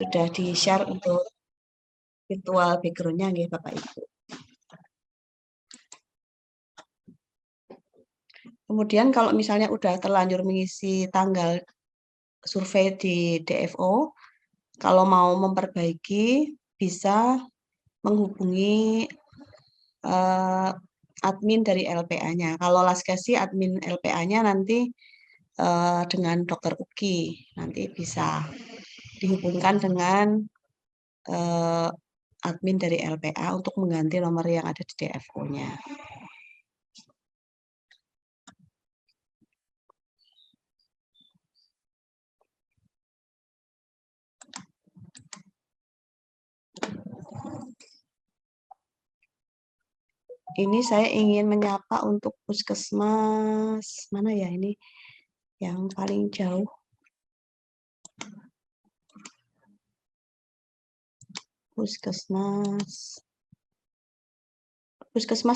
Sudah di-share untuk virtual background-nya nggih Bapak Ibu. Kemudian kalau misalnya udah terlanjur mengisi tanggal survei di DFO, kalau mau memperbaiki bisa menghubungi admin dari LPA-nya. Kalau Laskesi admin LPA-nya nanti dengan Dokter Uki nanti bisa dihubungkan dengan admin dari LPA untuk mengganti nomor yang ada di DFO-nya. Ini saya ingin menyapa untuk puskesmas mana ya ini yang paling jauh. Puskesmas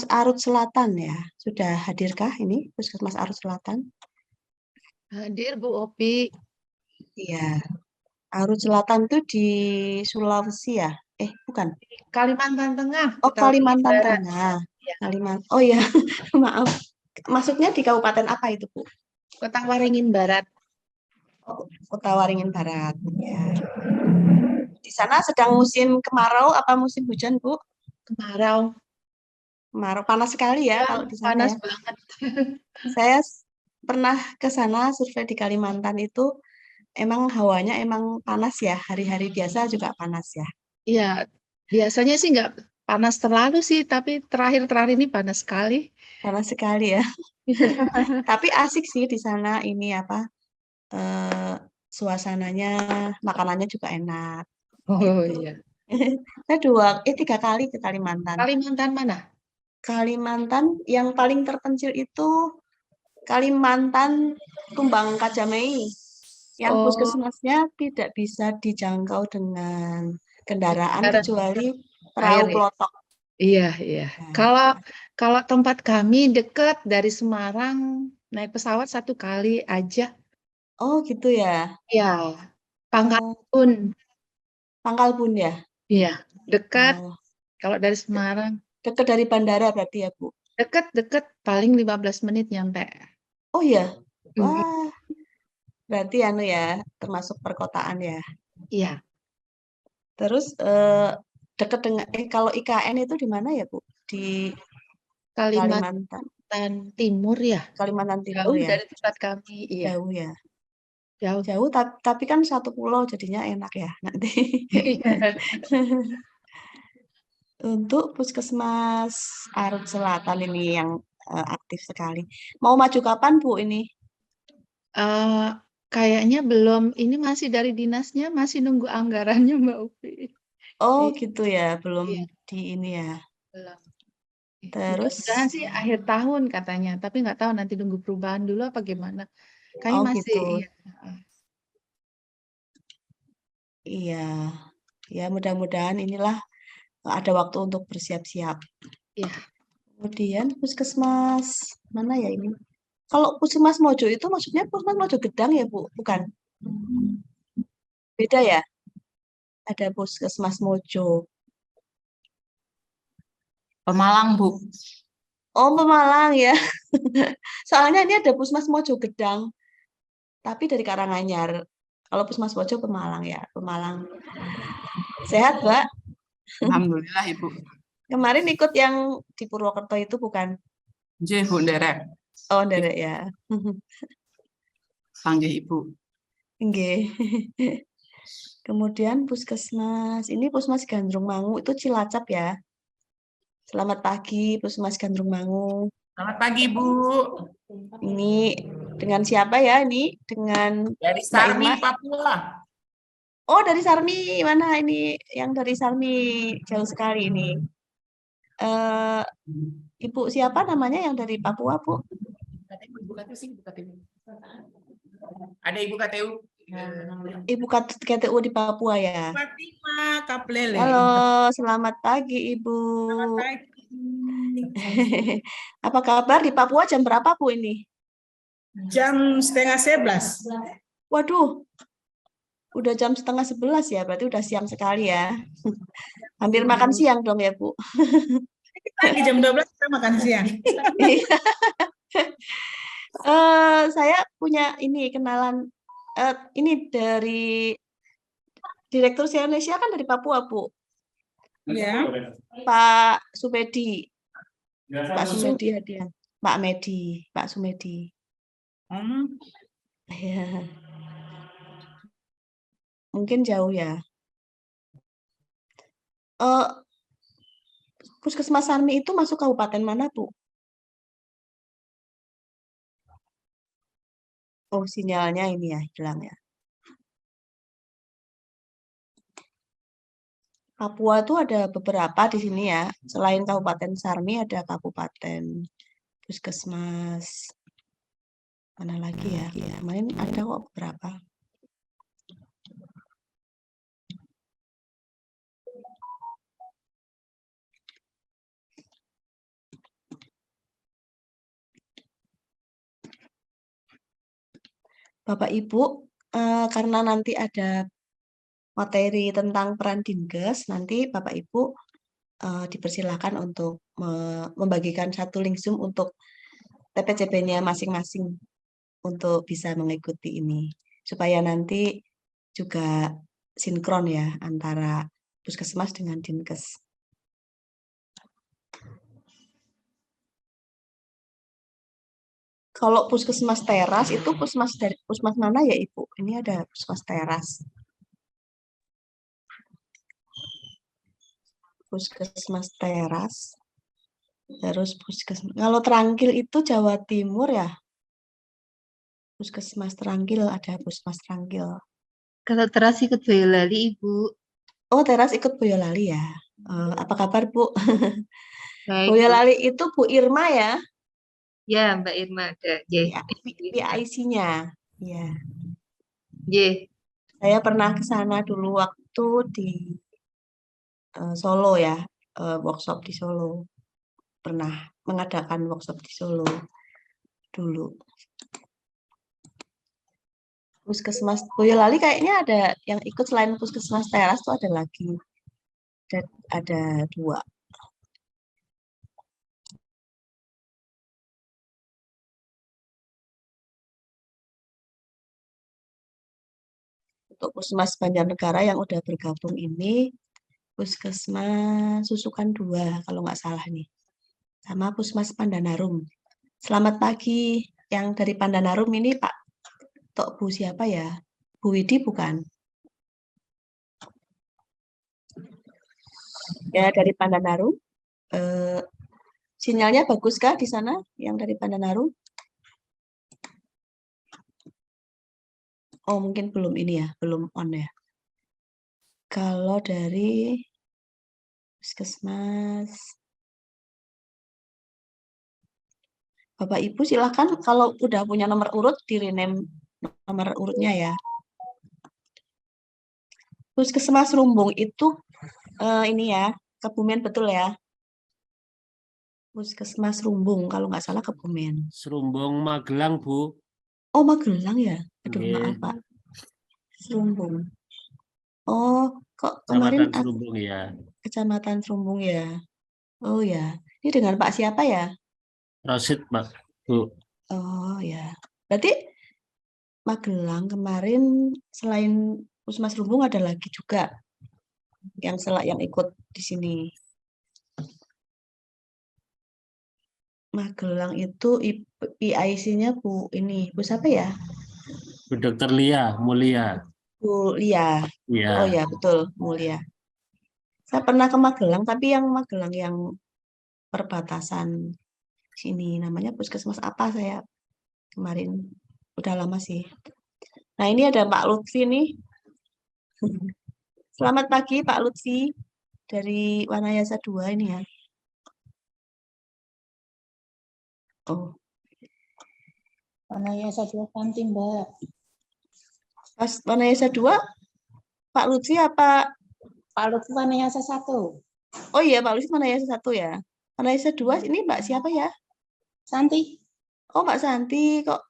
Arut Selatan ya. Sudah hadirkah ini Puskesmas Arut Selatan? Hadir Bu Opi. Iya. Arut Selatan itu di Sulawesi ya? Bukan. Kalimantan Tengah. Oh, Kalimantan Tengah. Oh ya, maaf. Maksudnya di kabupaten apa itu, Bu? Kota Waringin Barat. Oh, Kota Waringin Barat. Ya. Di sana sedang musim kemarau apa musim hujan, Bu? Kemarau. Kemarau panas sekali ya kalau di sana panas ya. Banget. Saya pernah ke sana survei di Kalimantan itu emang hawanya emang panas ya. Hari-hari biasa juga panas ya. Iya, biasanya sih nggak panas terlalu sih, tapi terakhir-terakhir ini panas sekali. Panas sekali ya. Tapi asik sih di sana ini apa? Suasananya, makanannya juga enak. Oh Gitu. iya. Saya 3 kali ke Kalimantan. Kalimantan mana? Kalimantan yang paling terpencil itu Kalimantan Tumbang Kajamei. Yang puskesmasnya tidak bisa dijangkau dengan kendaraan kecuali perahu air, ya? pelotok. Iya, iya. Kalau tempat kami dekat dari Semarang, naik pesawat 1 kali aja. Oh gitu ya. Iya, Pangkalbun. Pangkalbun ya. Iya, dekat. Oh. Kalau dari Semarang. Dekat dari bandara berarti ya, Bu? Dekat paling 15 menit nyampe. Oh iya. Wah. Berarti ya, termasuk perkotaan ya. Iya. Terus dekat dengan kalau IKN itu di mana ya, Bu? Di Kalimantan Timur ya. Kalimantan Timur Jauh ya. dari tempat kami, iya. Jauh ya. Jauh. Jauh tapi kan satu pulau jadinya enak ya nanti. Untuk Puskesmas Arut Selatan ini yang aktif sekali. Mau maju kapan, Bu, ini? Kayaknya belum. Ini masih dari dinasnya, masih nunggu anggarannya, Mbak Upi. Oh, gitu ya. Belum Iya. di ini ya. Belum. Terus Mudah-mudahan sih akhir tahun katanya, tapi nggak tahu nanti nunggu perubahan dulu apa gimana. Kayaknya masih gitu. iya. Iya. Ya, mudah-mudahan inilah ada waktu untuk bersiap-siap. Iya. Kemudian Puskesmas mana ya ini? Kalau Puskesmas Mojo itu maksudnya Puskesmas Mojo Gedang ya, Bu? Bukan? Beda ya? Ada Puskesmas Mojo. Pemalang, Bu. Oh, Pemalang ya. Soalnya ini ada Puskesmas Mojo Gedang. Tapi dari Karanganyar. Kalau Puskesmas Mojo Pemalang ya, Pemalang. Sehat, Mbak? Alhamdulillah, Ibu. Kemarin ikut yang di Purwokerto itu bukan? Nggih, Bu, nderek. Oh, nderek ya. Panggih Ibu. Nggih. Kemudian Puskesmas, ini Puskesmas Gandrung Mangu itu Cilacap ya. Selamat pagi Puskesmas Gandrung Mangu. Selamat pagi, Bu. Ini dengan siapa ya ini? Dengan dari Sarmi, Papua. Oh, dari Sarmi. Mana ini yang dari Sarmi? Jauh sekali ini. Ibu siapa namanya yang dari Papua, Bu? Ibu KTU. Ada Ibu KTU. Ibu KTU di Papua ya. Fatima Kaplele. Halo, selamat pagi Ibu. Selamat pagi. Apa kabar di Papua jam berapa Bu ini? Jam 10:30. Waduh, Udah jam 10:30 ya, berarti udah siang sekali ya. Hampir makan siang dong ya, Bu. Lagi jam 12 kita makan siang. Iya. Saya punya ini kenalan, ini dari Direktur Sianesia kan dari Papua, Bu. Ya. Pak Sumedi. Pak Sumedi hadiah. Pak Sumedi. Ya. Mungkin jauh ya. Puskesmas Sarmi itu masuk kabupaten mana, Bu? Oh, sinyalnya ini ya, hilang ya. Papua tuh ada beberapa di sini ya. Selain Kabupaten Sarmi ada Kabupaten Puskesmas. Mana lagi ya? Kemarin ada kok beberapa. Bapak Ibu, karena nanti ada materi tentang peran Dinkes, nanti Bapak Ibu dipersilakan untuk membagikan satu link Zoom untuk TPCB-nya masing-masing untuk bisa mengikuti ini. Supaya nanti juga sinkron ya antara Puskesmas dengan Dinkes. Kalau Puskesmas Teras itu puskesmas mana ya Ibu? Ini ada Puskesmas Teras. Puskesmas Teras. Terus Puskesmas. Kalau Trangkil itu Jawa Timur ya? Puskesmas Trangkil, ada Puskesmas Trangkil. Kalau Teras ikut Boyolali, Ibu. Oh, Teras ikut Boyolali ya. Apa kabar, Bu? Baik, Bu. Boyolali itu Bu Irma ya? Ya, Mbak Irma ada. PIC-nya. Ya. Ye. Saya pernah ke sana dulu waktu di Solo ya, workshop di Solo. Pernah mengadakan workshop di Solo dulu. Puskesmas Boyolali kayaknya ada yang ikut selain Puskesmas Teras tuh ada lagi. Ada 2. Untuk Puskesmas Banjarnegara yang udah bergabung ini, Puskesmas Susukan 2 kalau nggak salah nih. Sama Puskesmas Pandanarum. Selamat pagi. Yang dari Pandanarum ini Pak Tok Bu siapa ya? Bu Widi bukan? Ya dari Pandanarum. Sinyalnya baguskah di sana yang dari Pandanarum? Oh, mungkin belum ini ya, belum on ya. Kalau dari Puskesmas, Bapak Ibu silahkan kalau udah punya nomor urut, di-rename nomor urutnya ya. Puskesmas Rumbung itu ini ya, Kebumen betul ya. Puskesmas Rumbung, kalau nggak salah Kebumen. Serumbung Magelang, Bu. Oh, Magelang ya? Aduh, Nggih. maaf Pak. Serumbung. Oh, kok kemarin Kecamatan Serumbung ya. Kecamatan Serumbung ya? Oh ya, ini dengan Pak siapa ya? Rosid, Pak, Bu. Oh ya, berarti Magelang kemarin selain Puskesmas Rumbung ada lagi juga yang ikut di sini. Magelang itu PIC-nya Bu ini, Bu siapa ya? Bu Dr. Lia Mulia. Bu Lia. Iya. Oh ya, betul, Mulia. Saya pernah ke Magelang, tapi yang Magelang yang perbatasan sini namanya Puskesmas apa saya kemarin udah lama sih. Nah, ini ada Pak Lutfi nih. Selamat pagi Pak Lutfi dari Wanayasa 2 ini ya. Oh. Wanayasa 2 Kantin, Mbak. Pas Wanayasa 2, Pak Lutfi apa? Pak Lutfi Wanayasa 1. Oh iya, Pak Lutfi Wanayasa 1 ya. Wanayasa 2 ini Mbak siapa ya? Santi. Oh, Mbak Santi kok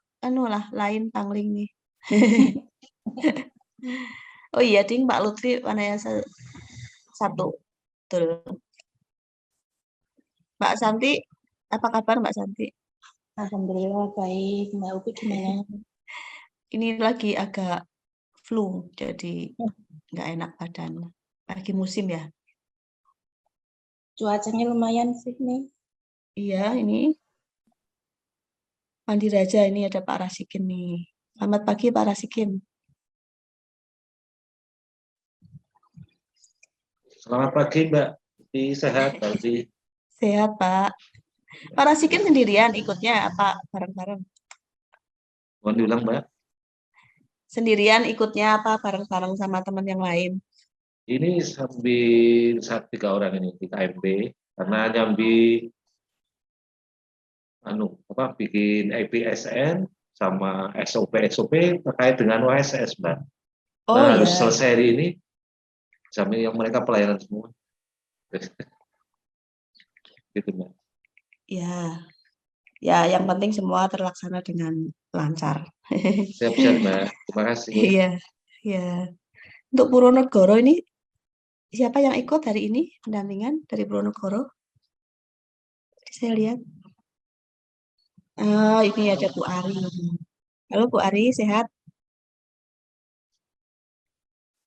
lain pangling nih. Oh iya, Ding, Pak Lutfi Wanayasa 1. Betul. Mbak Santi, apa kabar Mbak Santi? Alhamdulillah baik. Mbak Upi gimana? Ini lagi agak flu, jadi nggak enak badan. Lagi musim ya. Cuacanya lumayan sih nih. Iya, ini Mandi Raja, ini ada Pak Rasikin nih. Selamat pagi Pak Rasikin. Selamat pagi Mbak. Sehat Mbak. Sehat Pak. Pak Rasikin sendirian ikutnya apa bareng-bareng? Mohon diulang Mbak. Sendirian ikutnya apa bareng-bareng sama teman yang lain? Ini sambil 3 orang ini di KMP karena nyambi bikin IPSN sama SOP terkait dengan OSS Mbak. Oh Nah, ya. harus selesai hari ini sambil yang mereka pelayanan semua. Gitu Mbak. Ya. Ya, yang penting semua terlaksana dengan lancar. Siap-siap Mbak. Terima kasih. Iya, ya. Untuk Purwonegoro ini siapa yang ikut hari ini pendampingan dari Purwonegoro? Saya lihat. Ini ada Bu Ari. Halo Bu Ari, sehat?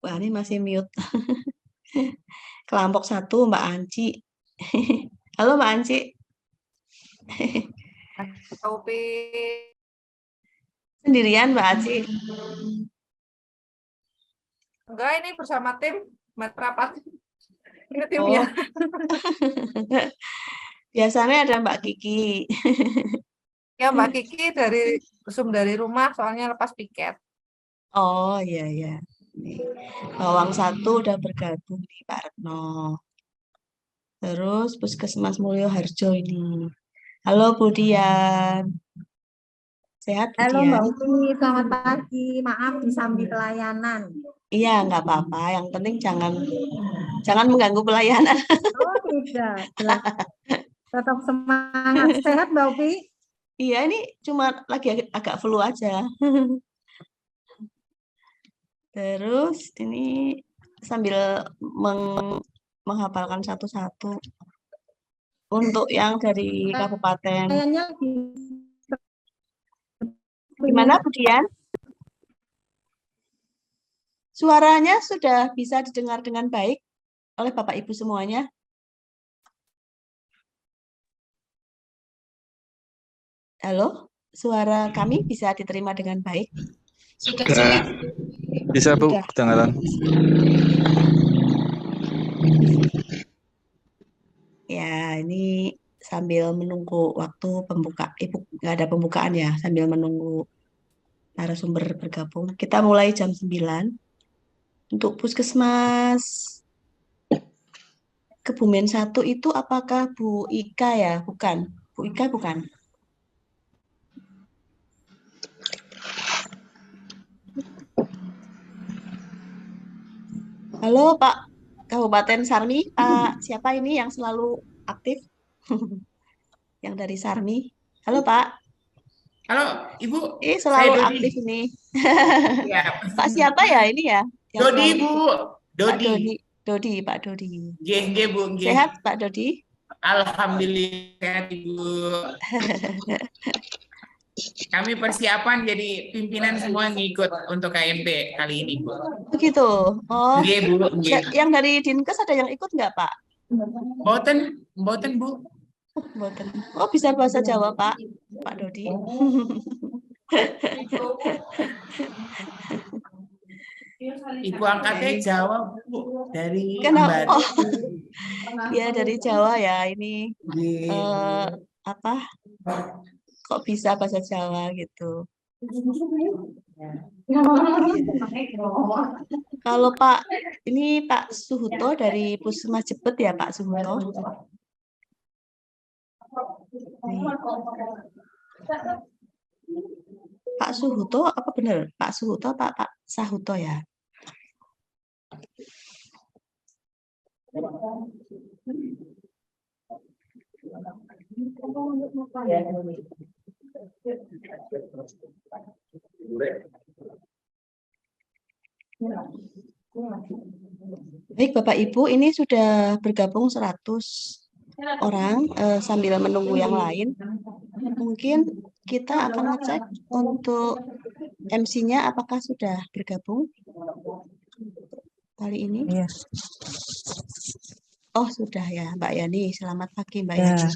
Bu Ari masih mute. Kelompok 1 Mbak Anci. Halo Mbak Anci. Upi. Sendirian Mbak Anci? Enggak, ini bersama tim merapat. Ini Oh. timnya. Biasanya ada Mbak Kiki. Ya Mbak Kiki dari dari rumah soalnya lepas piket. Oh iya ya. Nih, Bawang 1 udah bergabung nih Pak Retno. Terus Puskesmas Mulyo Harjo ini. Halo Bu Dian. Sehat Bu Halo Dian? Mbak Upi, selamat pagi. Maaf disambi pelayanan. Iya, nggak apa-apa. Yang penting jangan mengganggu pelayanan. Oh tidak, jelas. Tetap semangat. Sehat Mbak Upi? Iya, ini cuma lagi agak flu aja. Terus ini sambil menghafalkan satu-satu. Untuk yang dari kabupaten. Kayaknya Gimana Bu Dian? Suaranya sudah bisa didengar dengan baik oleh Bapak Ibu semuanya? Halo, suara kami bisa diterima dengan baik? Sudah. Bisa Bu, Sudah. kedengaran. Ya, ini sambil menunggu waktu pembuka. Ibu nggak ada pembukaan ya, sambil menunggu narasumber bergabung. Kita mulai jam 9. Untuk Puskesmas Kebumen 1 itu apakah Bu Ika ya? Bukan. Bu Ika bukan. Halo Pak Kabupaten Sarmi, Pak siapa ini yang selalu aktif? Yang dari Sarmi. Halo Pak. Halo Ibu, Selalu saya Dodi. aktif ini. Ya. Pak siapa ya ini ya? Yang Dodi selalu- Bu, Pak Dodi. Dodi, Pak Dodi. GG Bu, G. Sehat Pak Dodi? Alhamdulillah sehat Ibu. Kami persiapan jadi pimpinan semua ngikut untuk KMP kali ini Bu. Begitu. Oh, G Bu, G. yang dari Dinkes ada yang ikut nggak Pak? Boten Bu. Mboten. Oh, bisa bahasa Jawa Pak Dodi. Ibu angkatnya Jawa Bu, dari Kenapa? Batu. Oh, ya dari Jawa ya ini. G. Apa? Kok bisa bahasa Jawa gitu? Kalau Pak, ini Pak Suhuto dari Puskesmas Jepet ya Pak Suhuto? Nih. Pak Suhuto apa benar? Pak Suhuto apa Pak Sahuto ya? Baik, Bapak Ibu, ini sudah bergabung 100 orang sambil menunggu yang lain. Mungkin kita akan ngecek untuk MC-nya apakah sudah bergabung kali ini. Iya. Oh, sudah ya, Mbak Yani. Selamat pagi, Mbak Ya, Yani.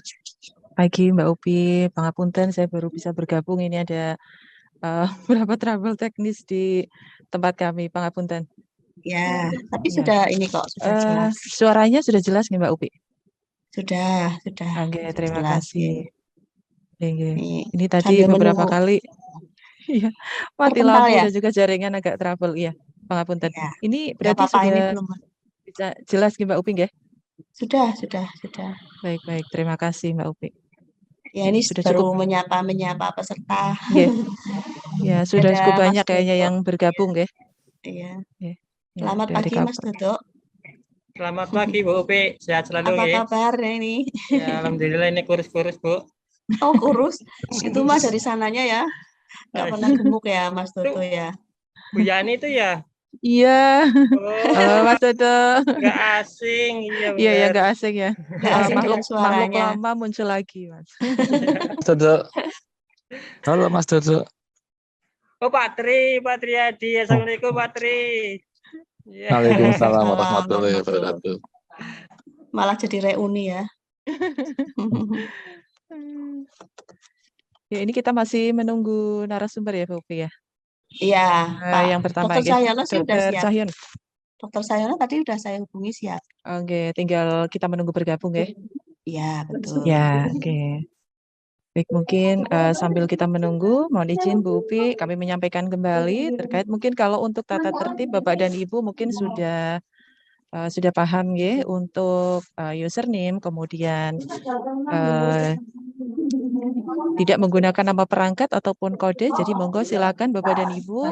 pagi Mbak Upi, pangapunten saya baru bisa bergabung. Ini ada beberapa trouble teknis di tempat kami, pangapunten. Ya, tapi Ya. sudah ini kok, sudah jelas. Suaranya sudah jelas nggih Mbak Upi? Sudah Oke, terima jelas. kasih. Oke. Nih, Ini tadi sambil beberapa menunggu. kali iya, mati Terpental lampu ya? dan juga jaringan agak trouble. Iya, pangapunten. Iya. Ini Nggak berarti apa-apa, ini sudah belum. bisa jelas nggih Mbak Upi nggih? Sudah. Baik, terima kasih Mbak Upi. Ya, ini Sudah baru cukup. menyapa peserta. Nggih. Ya, sudah Ada cukup Mas banyak kayaknya Dodo. yang bergabung nggih. Iya. Ya, Selamat dari pagi, Mas Dodo. Selamat pagi Bu Upi, sehat selalu Apa ya. kabarnya ini? Ya, alhamdulillah ini kurus-kurus Bu. Oh, kurus. Itu mah dari sananya ya. Nggak pernah gemuk ya, Mas Dodo ya. Bu Yani itu ya? Iya. Oh, Halo Mas Dodo. nggak asing, iya Iya, ya benar. nggak asing ya. Nggak asing dengan Makhluk suaranya. lama muncul lagi, Mas. Mas Dodo. Halo Mas Dodo. Oh Pak Triadi, assalamualaikum Pak Tri. Ya. Waalaikumsalam warahmatullahi wabarakatuh. Malah jadi reuni ya. Ya, ini kita masih menunggu narasumber ya, Bu Upi ya. Iya, Pak. Yang pertama Dokter ya, Cahyono sih udah Dr. siap. Cahyono. Dokter Cahyono tadi udah saya hubungi siap. Oke, tinggal kita menunggu bergabung ya. Iya, betul. Ya, oke. Baik, mungkin sambil kita menunggu, mohon izin Bu Upi, kami menyampaikan kembali terkait mungkin kalau untuk tata tertib Bapak dan Ibu mungkin sudah paham ya untuk username, kemudian tidak menggunakan nama perangkat ataupun kode. Jadi monggo silakan Bapak dan Ibu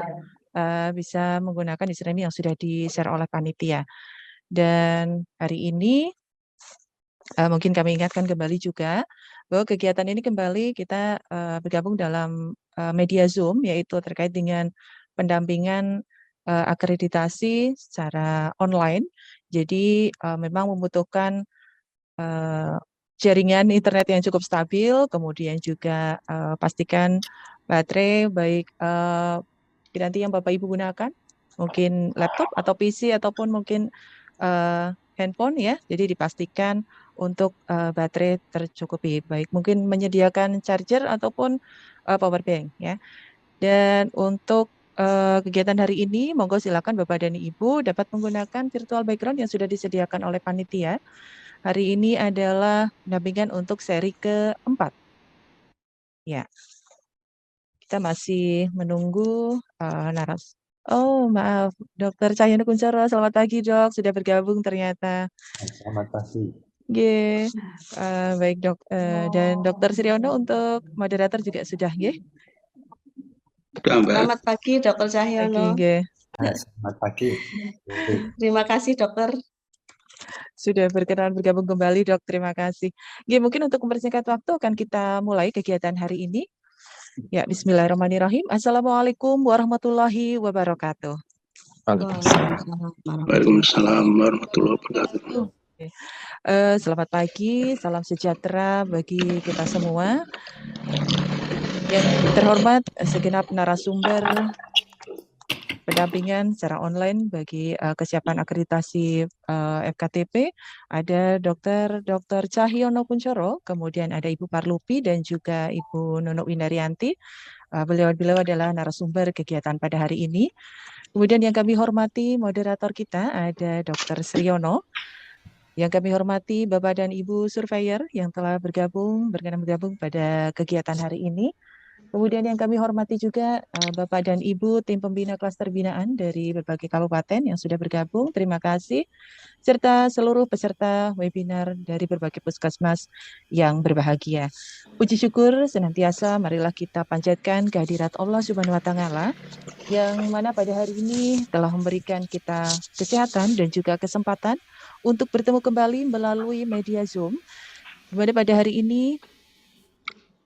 bisa menggunakan username yang sudah di-share oleh panitia. Dan hari ini mungkin kami ingatkan kembali juga bahwa kegiatan ini kembali kita bergabung dalam media Zoom, yaitu terkait dengan pendampingan akreditasi secara online. Jadi memang membutuhkan jaringan internet yang cukup stabil, kemudian juga pastikan baterai baik nanti yang Bapak Ibu gunakan, mungkin laptop atau PC ataupun mungkin handphone ya. Jadi dipastikan untuk baterai tercukupi, baik mungkin menyediakan charger ataupun power bank ya. Dan untuk kegiatan hari ini, monggo silakan Bapak dan Ibu dapat menggunakan virtual background yang sudah disediakan oleh panitia. Hari ini adalah pendampingan untuk seri keempat. Ya, kita masih menunggu naras. Oh, maaf, Dr. Cahyono Kuncoro, selamat pagi Dok, sudah bergabung ternyata. Selamat pagi. Nggih, baik Dok, dan Dr. Siriono untuk moderator juga sudah nggih. Selamat pagi, Dr. Cahyono. Selamat pagi. Terima kasih, Dokter. Sudah berkenan bergabung kembali, Dok. Terima kasih. Nggih, mungkin untuk mempersingkat waktu akan kita mulai kegiatan hari ini. Ya, bismillahirrahmanirrahim. Assalamualaikum warahmatullahi wabarakatuh. Waalaikumsalam warahmatullahi wabarakatuh. Selamat pagi, salam sejahtera bagi kita semua. Yang terhormat segenap narasumber pendampingan secara online bagi kesiapan akreditasi FKTP, ada Dr. Cahyono Kuncoro, kemudian ada Ibu Parlupi dan juga Ibu Nunuk Windaryanti. Beliau adalah narasumber kegiatan pada hari ini. Kemudian yang kami hormati moderator kita ada Dr. Sriono. Yang kami hormati Bapak dan Ibu Surveyor yang telah berkenan bergabung pada kegiatan hari ini. Kemudian yang kami hormati juga Bapak dan Ibu tim pembina klaster binaan dari berbagai kabupaten yang sudah bergabung, terima kasih. Serta seluruh peserta webinar dari berbagai puskesmas yang berbahagia. Puji syukur senantiasa marilah kita panjatkan kehadirat Allah Subhanahu wa Ta'ala yang mana pada hari ini telah memberikan kita kesehatan dan juga kesempatan untuk bertemu kembali melalui media Zoom. Pada hari ini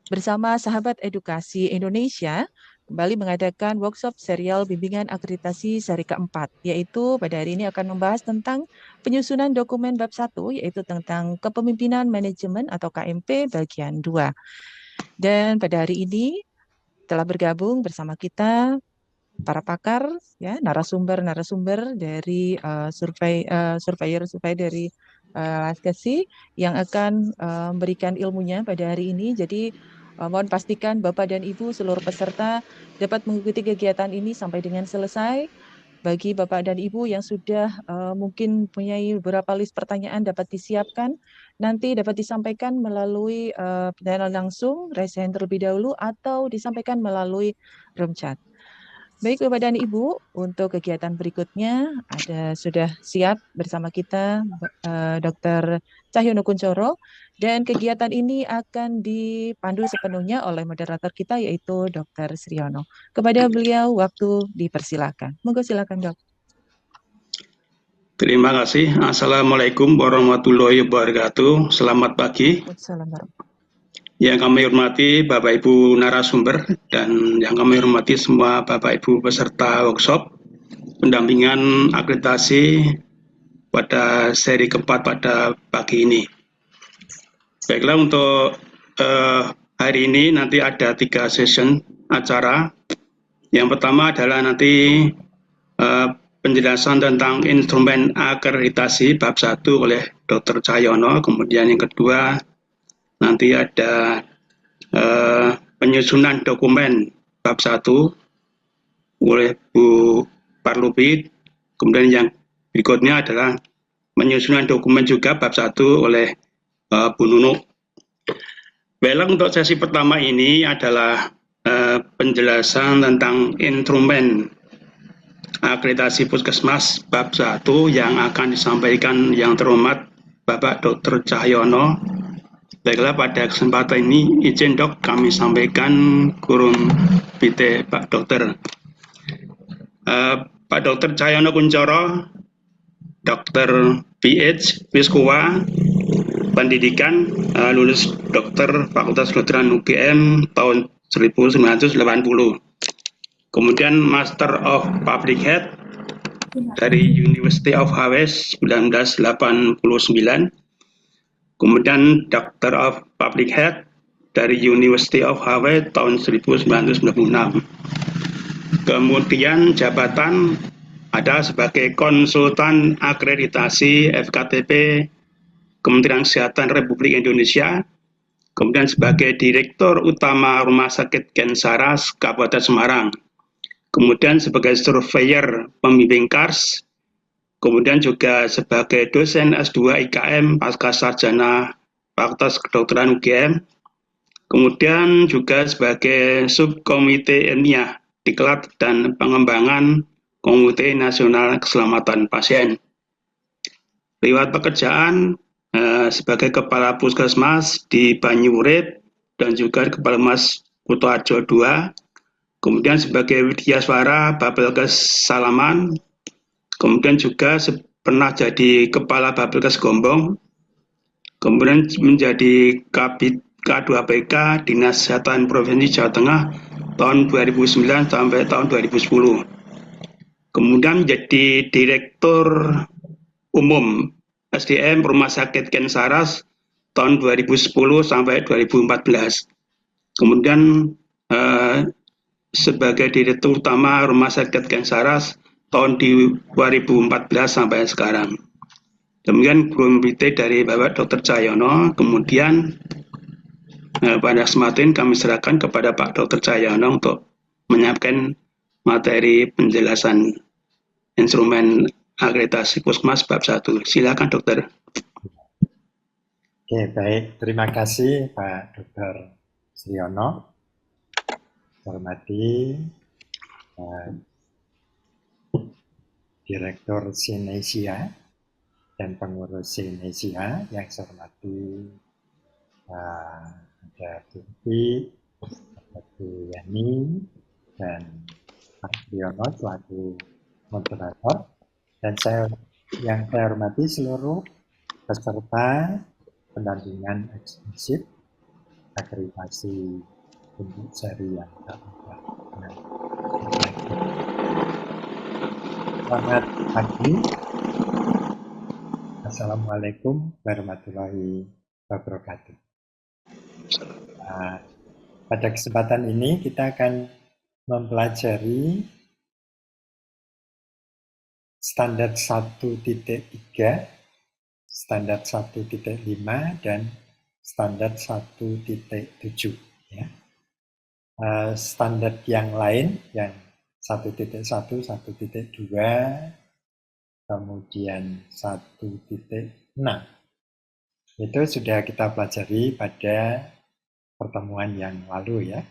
bersama sahabat edukasi Indonesia, kembali mengadakan workshop serial bimbingan akreditasi seri keempat, yaitu pada hari ini akan membahas tentang penyusunan dokumen bab 1, yaitu tentang kepemimpinan manajemen atau KMP bagian 2. Dan pada hari ini telah bergabung bersama kita para pakar, ya, narasumber dari surveyor dari Laskesi yang akan memberikan ilmunya pada hari ini. Jadi mohon pastikan Bapak dan Ibu seluruh peserta dapat mengikuti kegiatan ini sampai dengan selesai. Bagi Bapak dan Ibu yang sudah mungkin mempunyai beberapa list pertanyaan dapat disiapkan, nanti dapat disampaikan melalui penyampaian langsung, raise hand terlebih dahulu, atau disampaikan melalui room chat. Baik Bapak dan Ibu, untuk kegiatan berikutnya sudah siap bersama kita Dr. Cahyono Kuncoro, dan kegiatan ini akan dipandu sepenuhnya oleh moderator kita yaitu Dr. Sriono. Kepada beliau waktu dipersilakan. Monggo silakan Dok. Terima kasih. Assalamualaikum warahmatullahi wabarakatuh. Selamat pagi. Assalamualaikum. Yang kami hormati Bapak Ibu narasumber dan yang kami hormati semua Bapak Ibu peserta workshop pendampingan akreditasi pada seri keempat pada pagi ini. Baiklah, untuk hari ini nanti ada 3 session acara. Yang pertama adalah nanti penjelasan tentang instrumen akreditasi bab 1 oleh Dr. Cahyono. Kemudian yang kedua nanti ada penyusunan dokumen bab 1 oleh Bu Parlupi. Kemudian yang berikutnya adalah penyusunan dokumen juga bab 1 oleh Bu Nunuk. Baiklah, untuk sesi pertama ini adalah penjelasan tentang instrumen akreditasi puskesmas bab 1 yang akan disampaikan yang terhormat Bapak Dr. Cahyono. Baiklah, pada kesempatan ini izin Dok kami sampaikan kurung pite Pak Dokter. Pak Dr. Cahyono Kuncoro, Dr. PH Wiskowa, pendidikan, lulus Dokter Fakultas Kedokteran UGM tahun 1980. Kemudian Master of Public Health dari University of Hawaii 1989. Kemudian Doctor of Public Health dari University of Hawaii tahun 1996. Kemudian jabatan ada sebagai konsultan akreditasi FKTP Kementerian Kesehatan Republik Indonesia. Kemudian sebagai Direktur Utama Rumah Sakit Gensaras Kabupaten Semarang. Kemudian sebagai surveyor pembimbing KARS. Kemudian juga sebagai dosen S2 IKM Pasca Sarjana Fakultas Kedokteran UGM. Kemudian juga sebagai subkomite ilmiah Diklat dan Pengembangan Komite Nasional Keselamatan Pasien. Riwayat pekerjaan sebagai Kepala Puskesmas di Banyurip dan juga Kepala Mas Kutoarjo II. Kemudian sebagai Widyaswara Bapelkes Salaman. Kemudian juga pernah jadi Kepala Bapelkes Gombong, kemudian menjadi Kabid K2PK Dinas Kesehatan Provinsi Jawa Tengah tahun 2009 sampai tahun 2010. Kemudian menjadi Direktur Umum SDM Rumah Sakit Gensaras tahun 2010 sampai 2014. Kemudian sebagai Direktur Utama Rumah Sakit Gensaras tahun 2014 sampai sekarang. Demikian berita dari Bapak Dr. Cahyono. Kemudian pada kesempatan kami serahkan kepada Pak Dr. Cahyono untuk menyiapkan materi penjelasan instrumen akreditasi puskesmas bab 1. Silakan Dokter. Oke, baik. Terima kasih Pak Dr. Sriono. Hormati Direktur Sinesia dan pengurus Sinesia yang saya hormati, ada Tuti, Bu Yani, dan Pak Sriono selaku moderator, dan yang saya hormati seluruh peserta pendampingan eksklusif akreditasi untuk seri yang keempat. Selamat pagi. Assalamualaikum warahmatullahi wabarakatuh. Nah, pada kesempatan ini kita akan mempelajari standar 1.3, standar 1.5, dan standar 1.7. Ya. Standar yang lain, yang 1.1, 1.2, kemudian 1.6. Itu sudah kita pelajari pada pertemuan yang lalu ya.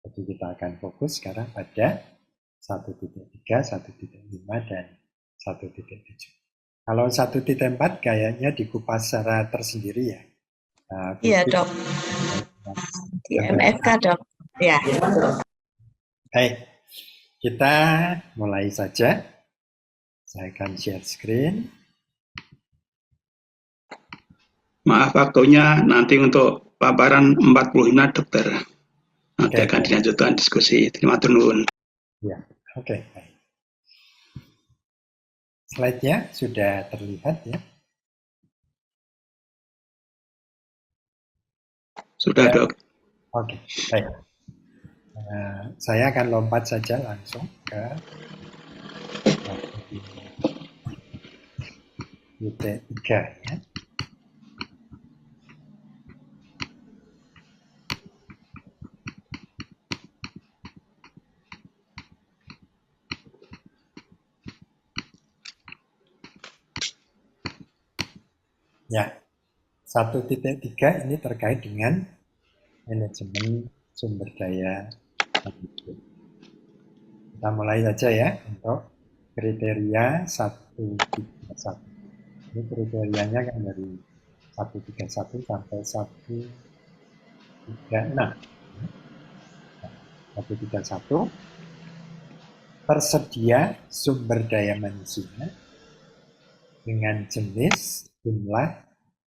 Jadi kita akan fokus sekarang pada 1.3, 1.5, dan 1.7. Kalau 1.4 kayaknya dikupas secara tersendiri ya. Nah, Iya dok, di MFK dok. Ya. Baik, kita mulai saja. Saya akan share screen. Maaf waktunya nanti untuk paparan 45 dokter. Nanti akan dilanjutkan diskusi. Terima kasih. Ya, oke. Baik. Slide-nya sudah terlihat ya. Sudah dok. Oke, baik. Saya akan lompat saja langsung ke titik 3 ya. Ya, 1.3 ini terkait dengan manajemen sumber daya manusia. Kita mulai saja ya untuk kriteria 131. Ini kriterianya kan dari 131 sampai 136. 131 tersedia sumber daya manusia dengan jenis, jumlah,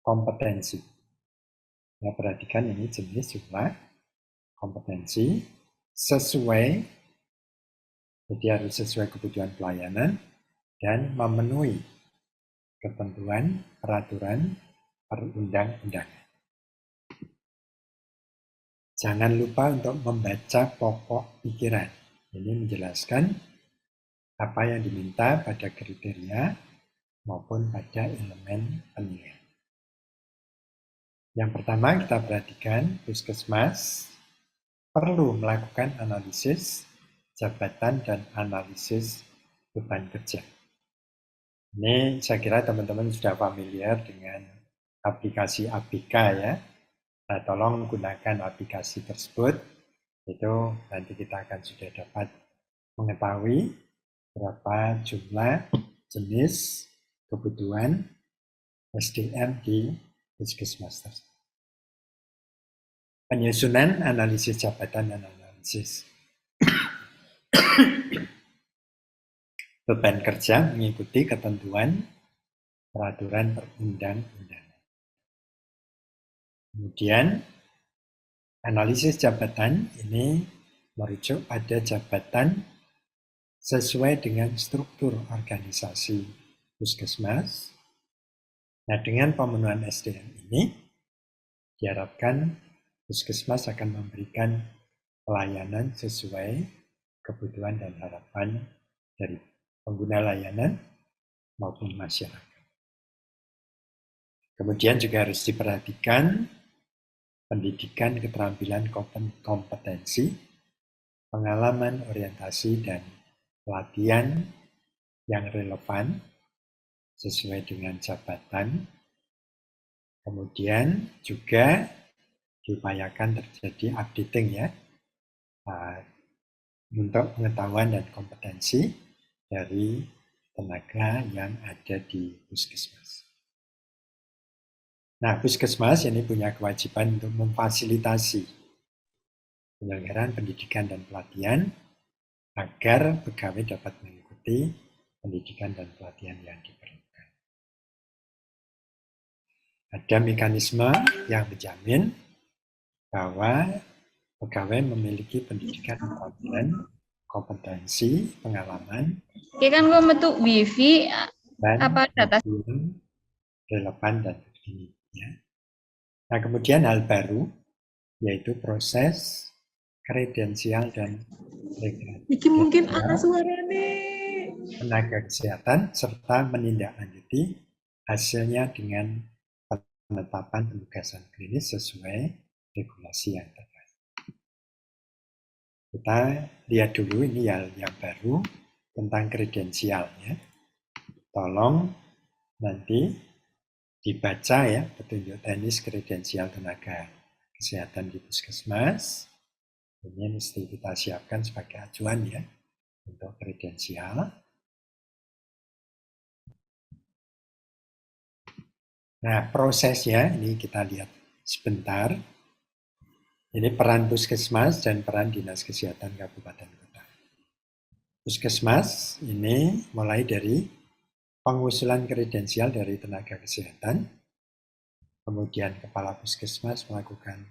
kompetensi. Ya, perhatikan ini jenis, jumlah, kompetensi sesuai, jadi harus sesuai kebutuhan pelayanan dan memenuhi ketentuan peraturan perundang-undangan. Jangan lupa untuk membaca pokok pikiran. Ini menjelaskan apa yang diminta pada kriteria maupun pada elemen penilaian. Yang pertama kita perhatikan puskesmas perlu melakukan analisis jabatan dan analisis beban kerja. Ini saya kira teman-teman sudah familiar dengan aplikasi ABK ya. Nah, tolong gunakan aplikasi tersebut, itu nanti kita akan sudah dapat mengetahui berapa jumlah, jenis, kebutuhan SDM di puskesmas tersebut. Penyusunan analisis jabatan dan analisis beban kerja mengikuti ketentuan peraturan perundang-undangan. Kemudian analisis jabatan ini merujuk pada jabatan sesuai dengan struktur organisasi puskesmas. Nah, dengan pemenuhan SDM ini diharapkan puskesmas akan memberikan pelayanan sesuai kebutuhan dan harapan dari pengguna layanan maupun masyarakat. Kemudian juga harus diperhatikan pendidikan, keterampilan, kompetensi, pengalaman, orientasi, dan pelatihan yang relevan sesuai dengan jabatan. Kemudian juga diupayakan terjadi updating ya, untuk pengetahuan dan kompetensi dari tenaga yang ada di puskesmas. Nah, puskesmas ini punya kewajiban untuk memfasilitasi penyelenggaraan pendidikan dan pelatihan agar pegawai dapat mengikuti pendidikan dan pelatihan yang diperlukan. Ada mekanisme yang menjamin bahwa pegawai memiliki pendidikan dan pelatihan kompetensi, pengalaman, Oke kan gue metu wifi dan apa data yang relevan dan begini. Ya. Nah, kemudian hal baru yaitu proses kredensial dan Iki mungkin kredensial ana suarane. tenaga kesehatan serta menindaklanjuti hasilnya dengan penetapan penugasan klinis sesuai regulasi yang terkait. Kita lihat dulu ini yang baru tentang kredensial ya. Tolong nanti dibaca ya petunjuk teknis kredensial tenaga kesehatan di puskesmas. Ini mesti kita siapkan sebagai acuan ya untuk kredensial. Nah, prosesnya ini kita lihat sebentar. Ini peran puskesmas dan peran dinas kesehatan kabupaten kota. Puskesmas ini mulai dari pengusulan kredensial dari tenaga kesehatan, kemudian kepala puskesmas melakukan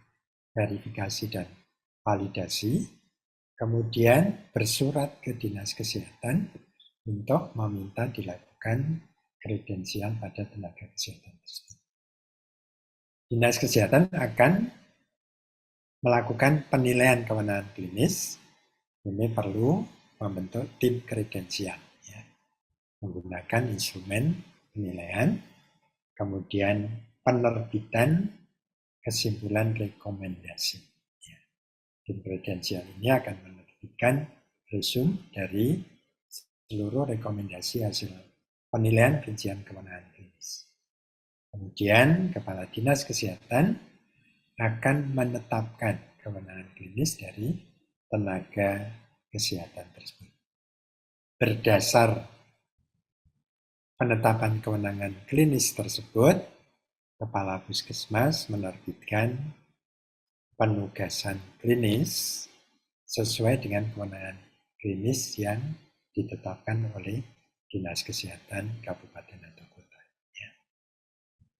verifikasi dan validasi, kemudian bersurat ke dinas kesehatan untuk meminta dilakukan kredensial pada tenaga kesehatan tersebut. Dinas kesehatan akan melakukan penilaian kewenangan klinis. Ini perlu membentuk tim kredensial, ya, menggunakan instrumen penilaian, kemudian penerbitan kesimpulan rekomendasi. Ya. Tim kredensial ini akan menerbitkan resume dari seluruh rekomendasi hasil penilaian rincian kewenangan klinis. Kemudian Kepala Dinas Kesehatan akan menetapkan kewenangan klinis dari tenaga kesehatan tersebut. Berdasar penetapan kewenangan klinis tersebut, Kepala Puskesmas menerbitkan penugasan klinis sesuai dengan kewenangan klinis yang ditetapkan oleh Dinas Kesehatan Kabupaten atau Kota. Ya.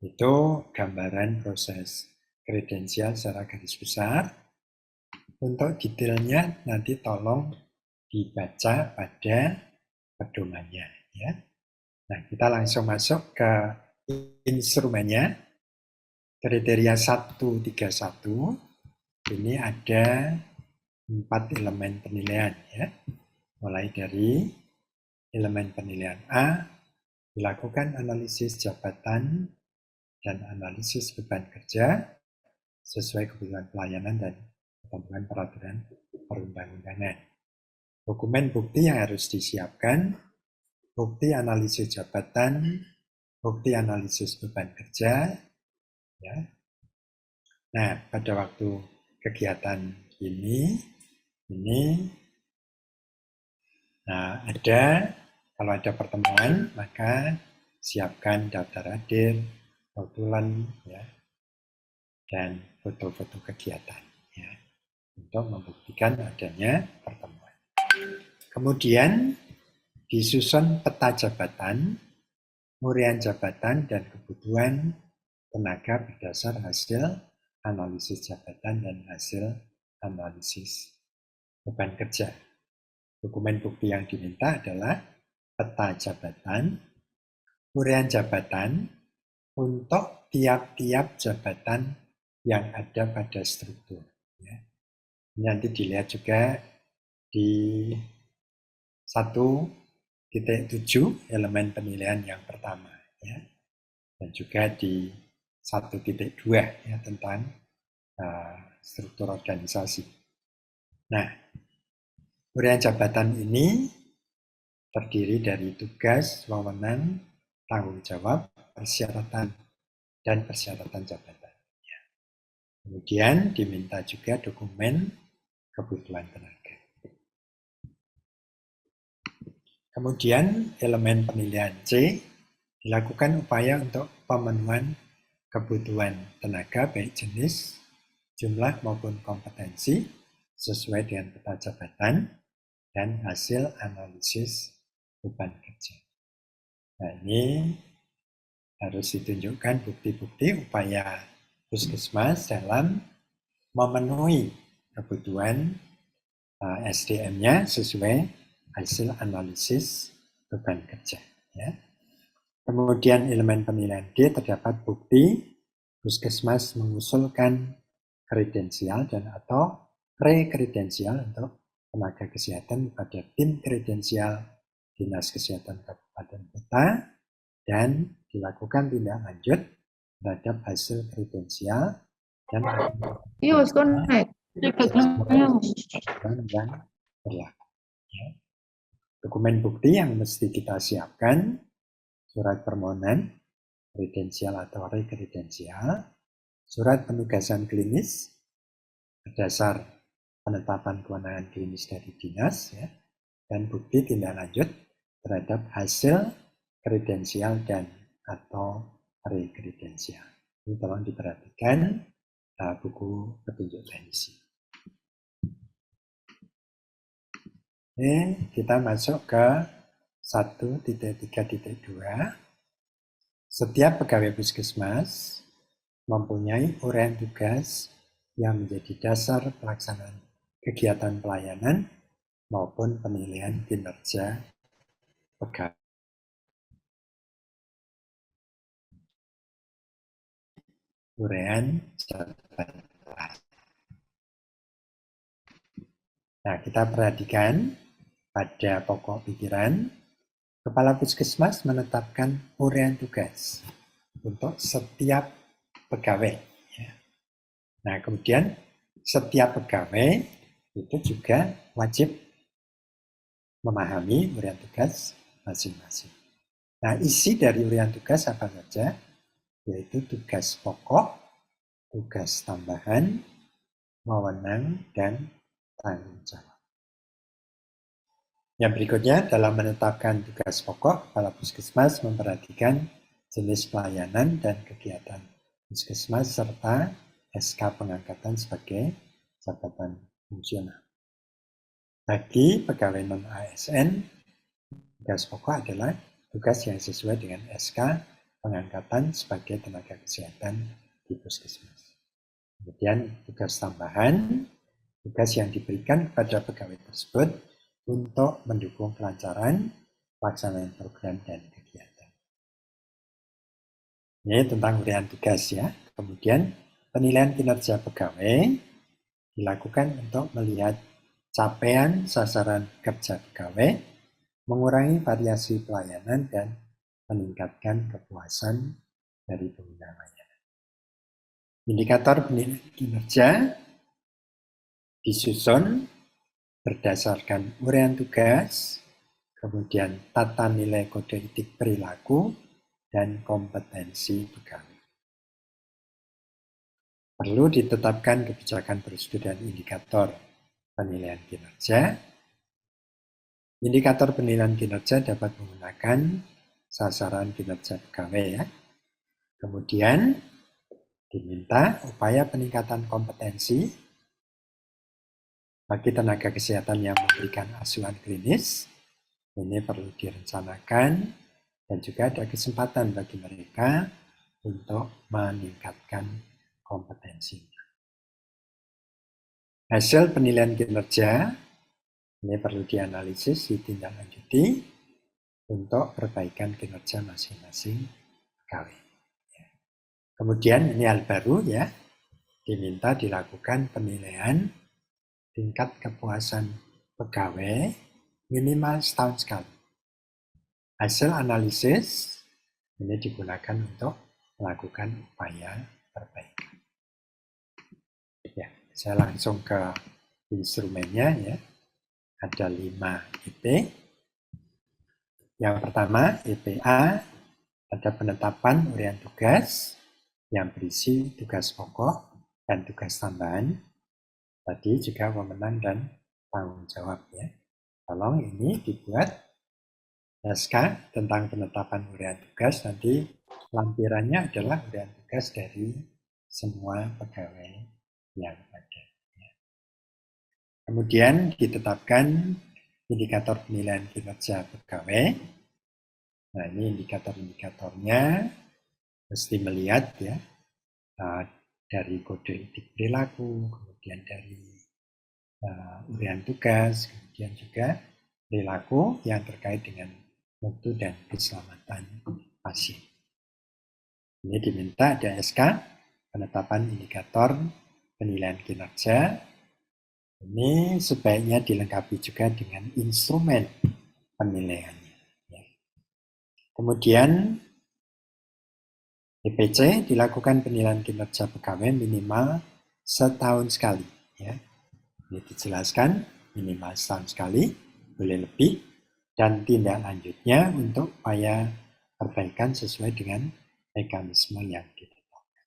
Itu gambaran proses kredensial secara garis besar. Untuk detailnya nanti tolong dibaca pada pedomannya. Ya. Nah, kita langsung masuk ke instrumennya. Kriteria 131, ini ada 4 elemen penilaian. Ya. Mulai dari elemen penilaian A, dilakukan analisis jabatan dan analisis beban kerja sesuai kebutuhan pelayanan dan ketentuan peraturan perundang-undangan. Dokumen bukti yang harus disiapkan, bukti analisis jabatan, bukti analisis beban kerja. Ya. Nah, pada waktu kegiatan ini kalau ada pertemuan, maka siapkan daftar hadir, notulen, ya, dan foto-foto kegiatan, ya, untuk membuktikan adanya pertemuan. Kemudian disusun peta jabatan, urian jabatan, dan kebutuhan tenaga berdasar hasil analisis jabatan dan hasil analisis beban kerja. Dokumen bukti yang diminta adalah peta jabatan, urian jabatan untuk tiap-tiap jabatan yang ada pada struktur. Ya. Nanti dilihat juga di 1.7 elemen penilaian yang pertama. Ya. Dan juga di 1.2 ya, tentang struktur organisasi. Nah, urian jabatan ini terdiri dari tugas, wewenang, tanggung jawab, persyaratan, dan persyaratan jabatan. Ya. Kemudian diminta juga dokumen kebutuhan tenaga. Kemudian elemen penilaian C, dilakukan upaya untuk pemenuhan kebutuhan tenaga baik jenis, jumlah maupun kompetensi sesuai dengan peta jabatan dan hasil analisis beban kerja. Nah, ini harus ditunjukkan bukti-bukti upaya puskesmas dalam memenuhi kebutuhan SDM-nya sesuai hasil analisis beban kerja. Ya. Kemudian elemen penilaian D terdapat bukti Puskesmas mengusulkan kredensial dan atau pre-kredensial untuk tenaga kesehatan pada tim kredensial Dinas Kesehatan Kabupaten Kota dan dilakukan tindak lanjut terhadap hasil kredensial dan Yus, connect. yang berlaku. Ya. Dokumen bukti yang mesti kita siapkan, surat permohonan, kredensial atau rekredensial, surat penugasan klinis berdasar penetapan kewenangan klinis dari dinas, ya, dan bukti tindak lanjut terhadap hasil kredensial dan atau rekredensial. Ini tolong diperhatikan buku petunjuk teknisi. Oke, kita masuk ke 1.3.2. Setiap pegawai puskesmas mempunyai uraian tugas yang menjadi dasar pelaksanaan kegiatan pelayanan maupun penilaian kinerja pegawai. Uraian jabatan. Nah, kita perhatikan pada pokok pikiran, Kepala Puskesmas menetapkan uraian tugas untuk setiap pegawai. Nah, kemudian setiap pegawai itu juga wajib memahami uraian tugas masing-masing. Nah, isi dari uraian tugas apa saja? Yaitu tugas pokok, tugas tambahan, wewenang, dan tanggung jawab. Yang berikutnya, dalam menetapkan tugas pokok, Kepala Puskesmas memperhatikan jenis pelayanan dan kegiatan Puskesmas serta SK pengangkatan sebagai jabatan fungsional. Bagi pegawai non-ASN, tugas pokok adalah tugas yang sesuai dengan SK pengangkatan sebagai tenaga kesehatan di Puskesmas. Kemudian tugas tambahan, tugas yang diberikan kepada pegawai tersebut untuk mendukung kelancaran pelaksanaan program dan kegiatan. Ini tentang uraian tugas ya. Kemudian penilaian kinerja pegawai dilakukan untuk melihat capaian sasaran kerja pegawai, mengurangi variasi pelayanan dan meningkatkan kepuasan dari pengguna layanan. Indikator penilaian kinerja disusun berdasarkan uraian tugas, kemudian tata nilai kode etik perilaku, dan kompetensi pegawai. Perlu ditetapkan kebijakan prosedur dan indikator penilaian kinerja. Indikator penilaian kinerja dapat menggunakan sasaran kinerja pegawai ya. Kemudian diminta upaya peningkatan kompetensi bagi tenaga kesehatan yang memberikan asuhan klinis. Ini perlu direncanakan dan juga ada kesempatan bagi mereka untuk meningkatkan kompetensi. Hasil penilaian kinerja ini perlu dianalisis, ditindaklanjuti untuk perbaikan kinerja masing-masing pegawai. Kemudian ini hal baru ya, diminta dilakukan penilaian tingkat kepuasan pegawai minimal setahun sekali. Hasil analisis ini digunakan untuk melakukan upaya perbaikan. Ya, saya langsung ke instrumennya ya. Ada 5 EP. Yang pertama, EPA, ada penetapan uraian tugas yang berisi tugas pokok dan tugas tambahan. Tadi juga wewenang dan tanggung jawab ya. Tolong ini dibuat SK tentang penetapan uraian tugas, nanti lampirannya adalah uraian tugas dari semua pegawai yang ada. Kemudian ditetapkan indikator penilaian kinerja pegawai. Nah, ini indikator-indikatornya mesti melihat ya dari kode etik perilaku, kemudian dari urian tugas, kemudian juga perilaku yang terkait dengan mutu dan keselamatan pasien. Ini diminta ada SK, penetapan indikator penilaian kinerja. Ini sebaiknya dilengkapi juga dengan instrumen penilaiannya. Kemudian DPC dilakukan penilaian kinerja pegawai minimal setahun sekali. Ya. Ini dijelaskan minimal setahun sekali, boleh lebih, dan tindak lanjutnya untuk upaya perbaikan sesuai dengan mekanisme yang ditetapkan.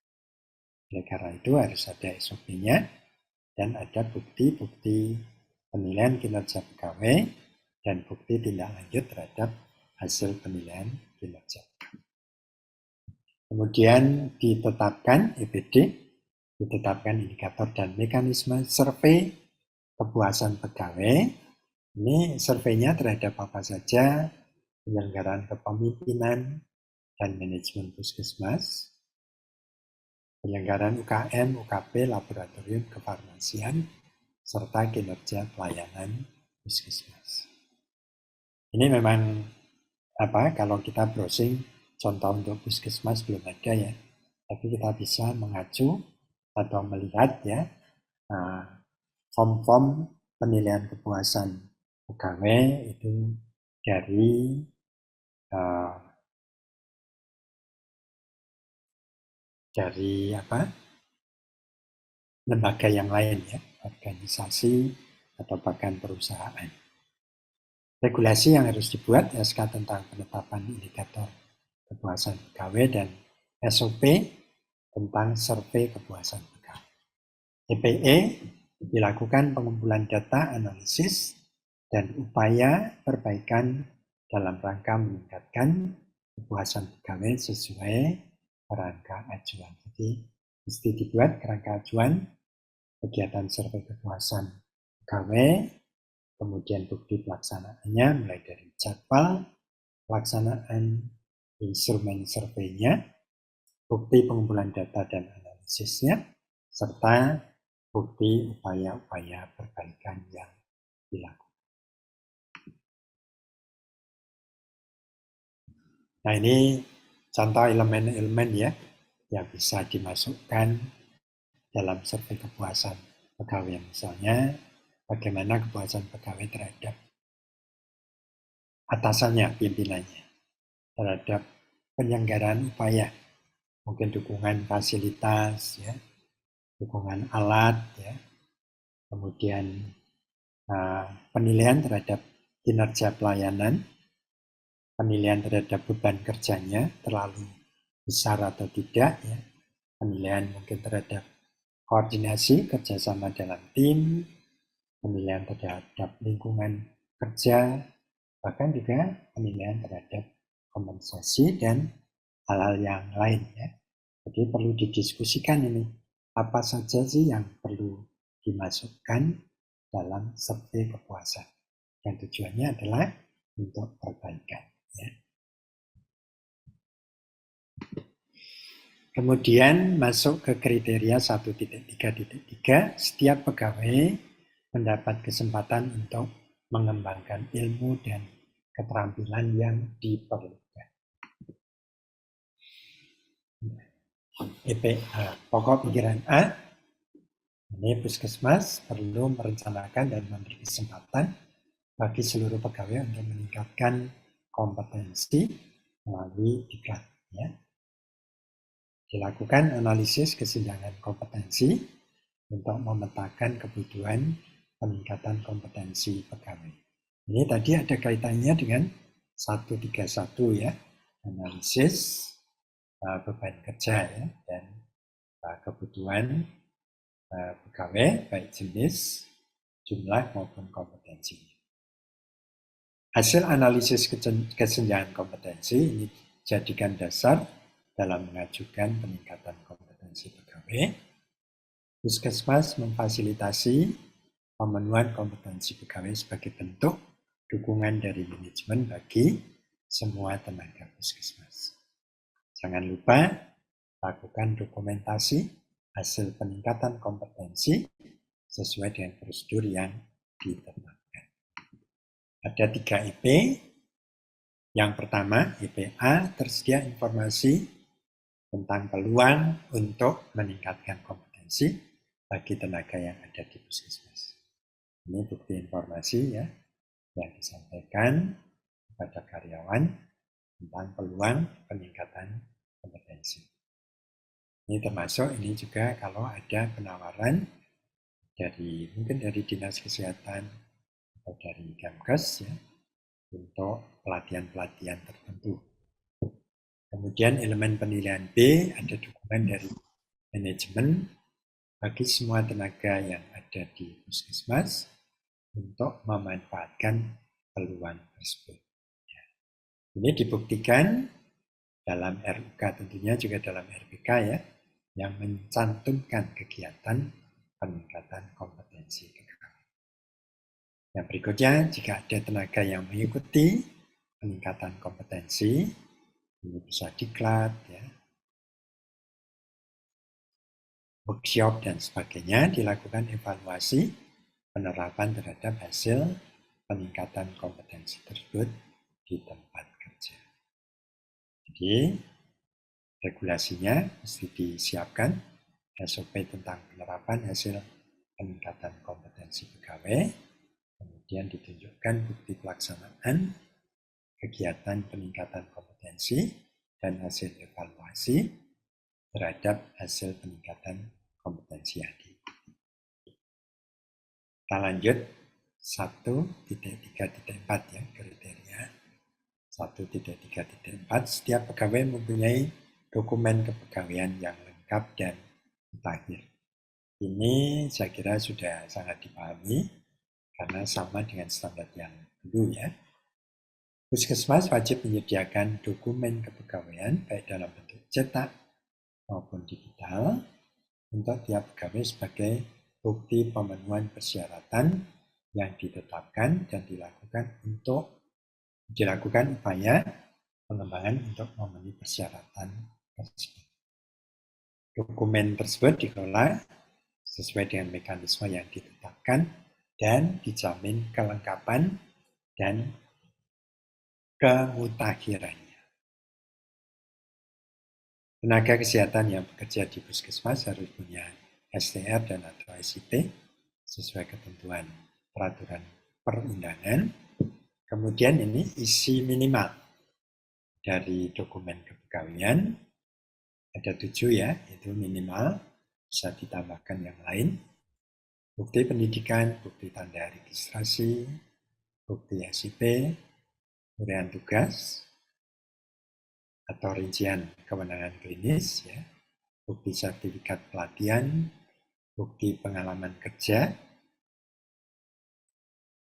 Oleh karena itu harus ada SOP-nya dan ada bukti-bukti penilaian kinerja pegawai dan bukti tindak lanjut terhadap hasil penilaian kinerja. Kemudian ditetapkan EPD, ditetapkan indikator dan mekanisme survei kepuasan pegawai. Ini surveinya terhadap apa saja, penyelenggaraan kepemimpinan dan manajemen puskesmas, penyelenggaraan UKM, UKP, laboratorium kefarmasian, serta kinerja pelayanan puskesmas. Ini memang kalau kita browsing contoh untuk puskesmas belum ada ya, tapi kita bisa mengacu atau melihat ya form-form penilaian kepuasan pegawai itu dari lembaga yang lain ya, organisasi atau bahkan perusahaan. Regulasi yang harus dibuat SK tentang penetapan indikator kepuasan pegawai dan SOP tentang survei kepuasan pegawai. EPE dilakukan pengumpulan data analisis dan upaya perbaikan dalam rangka meningkatkan kepuasan pegawai sesuai kerangka acuan. Jadi mesti dibuat kerangka acuan kegiatan survei kepuasan pegawai, kemudian bukti pelaksanaannya mulai dari jadwal pelaksanaan instrumen surveinya, bukti pengumpulan data dan analisisnya, serta bukti upaya-upaya perbaikan yang dilakukan. Nah ini contoh elemen-elemen ya yang bisa dimasukkan dalam survei kepuasan pegawai. Misalnya bagaimana kepuasan pegawai terhadap atasannya, pimpinannya, terhadap penyelenggaraan upaya, mungkin dukungan fasilitas, ya, dukungan alat, ya, kemudian penilaian terhadap kinerja pelayanan, penilaian terhadap beban kerjanya terlalu besar atau tidak, ya, penilaian mungkin terhadap koordinasi kerjasama dalam tim, penilaian terhadap lingkungan kerja, bahkan juga penilaian terhadap kompensasi dan hal-hal yang lain. Ya. Jadi perlu didiskusikan ini, apa saja sih yang perlu dimasukkan dalam survei kepuasan. Yang tujuannya adalah untuk perbaikan. Ya. Kemudian masuk ke kriteria 1.3.3, setiap pegawai mendapat kesempatan untuk mengembangkan ilmu dan keterampilan yang diperlukan. Pokok pikiran A, ini puskesmas perlu merencanakan dan memberi kesempatan bagi seluruh pegawai untuk meningkatkan kompetensi melalui diklat. Ya. Dilakukan analisis kesenjangan kompetensi untuk memetakan kebutuhan peningkatan kompetensi pegawai. Ini tadi ada kaitannya dengan 131 ya, analisis beban kerja ya, dan kebutuhan pegawai baik jenis, jumlah maupun kompetensi. Hasil analisis kesenjangan kompetensi ini dijadikan dasar dalam mengajukan peningkatan kompetensi pegawai. Puskesmas memfasilitasi pemenuhan kompetensi pegawai sebagai bentuk dukungan dari manajemen bagi semua tenaga puskesmas. Jangan lupa lakukan dokumentasi hasil peningkatan kompetensi sesuai dengan prosedur yang ditetapkan. Ada 3 EP. Yang pertama, EP A, tersedia informasi tentang peluang untuk meningkatkan kompetensi bagi tenaga yang ada di puskesmas. Ini bukti informasi ya yang disampaikan kepada karyawan tentang peluang peningkatan kompetensi. Ini termasuk ini juga kalau ada penawaran mungkin dari Dinas Kesehatan atau dari Kemkes ya, untuk pelatihan-pelatihan tertentu. Kemudian elemen penilaian B, ada dokumen dari manajemen bagi semua tenaga yang ada di puskesmas untuk memanfaatkan peluang tersebut. Ya. Ini dibuktikan dalam RUK, tentunya juga dalam RPK ya, yang mencantumkan kegiatan peningkatan kompetensi pegawai. Yang berikutnya, jika ada tenaga yang mengikuti peningkatan kompetensi, ini bisa diklat, ya, workshop dan sebagainya, dilakukan evaluasi penerapan terhadap hasil peningkatan kompetensi tersebut di tempat kerja. Jadi, regulasinya mesti disiapkan, SOP tentang penerapan hasil peningkatan kompetensi pegawai, kemudian ditunjukkan bukti pelaksanaan kegiatan peningkatan kompetensi dan hasil evaluasi terhadap hasil peningkatan kompetensi yang diikuti. Kita lanjut 1.3.4 ya, kriteria 1.3.4. Setiap pegawai mempunyai dokumen kepegawaian yang lengkap dan mutakhir. Ini saya kira sudah sangat dipahami karena sama dengan standar yang dulu ya. Puskesmas wajib menyediakan dokumen kepegawaian baik dalam bentuk cetak maupun digital untuk tiap pegawai sebagai bukti pemenuhan persyaratan yang ditetapkan dan dilakukan upaya pengembangan untuk memenuhi persyaratan tersebut. Dokumen tersebut dikelola sesuai dengan mekanisme yang ditetapkan dan dijamin kelengkapan dan kemutakhirannya. Tenaga kesehatan yang bekerja di puskesmas harus punya STR dan atau SIP sesuai ketentuan peraturan perundangan. Kemudian ini isi minimal dari dokumen kepegawaian ada 7 ya, itu minimal, bisa ditambahkan yang lain. Bukti pendidikan, bukti tanda registrasi, bukti SIP, uraian tugas, atau rincian kewenangan klinis, ya, bukti sertifikat pelatihan, bukti pengalaman kerja,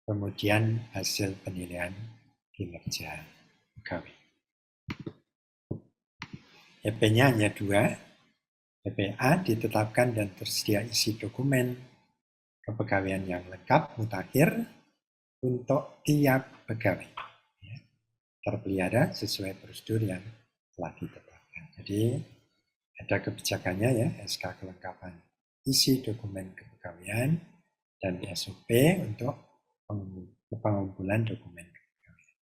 kemudian hasil penilaian kinerja pegawai. EP-nya hanya 2, EP A ditetapkan dan tersedia isi dokumen kepegawaian yang lengkap mutakhir untuk tiap pegawai. Terpelihara sesuai prosedur yang telah ditetapkan. Jadi ada kebijakannya ya, SK kelengkapan isi dokumen kepegawaian dan SOP untuk pengumpulan dokumen kepegawaian.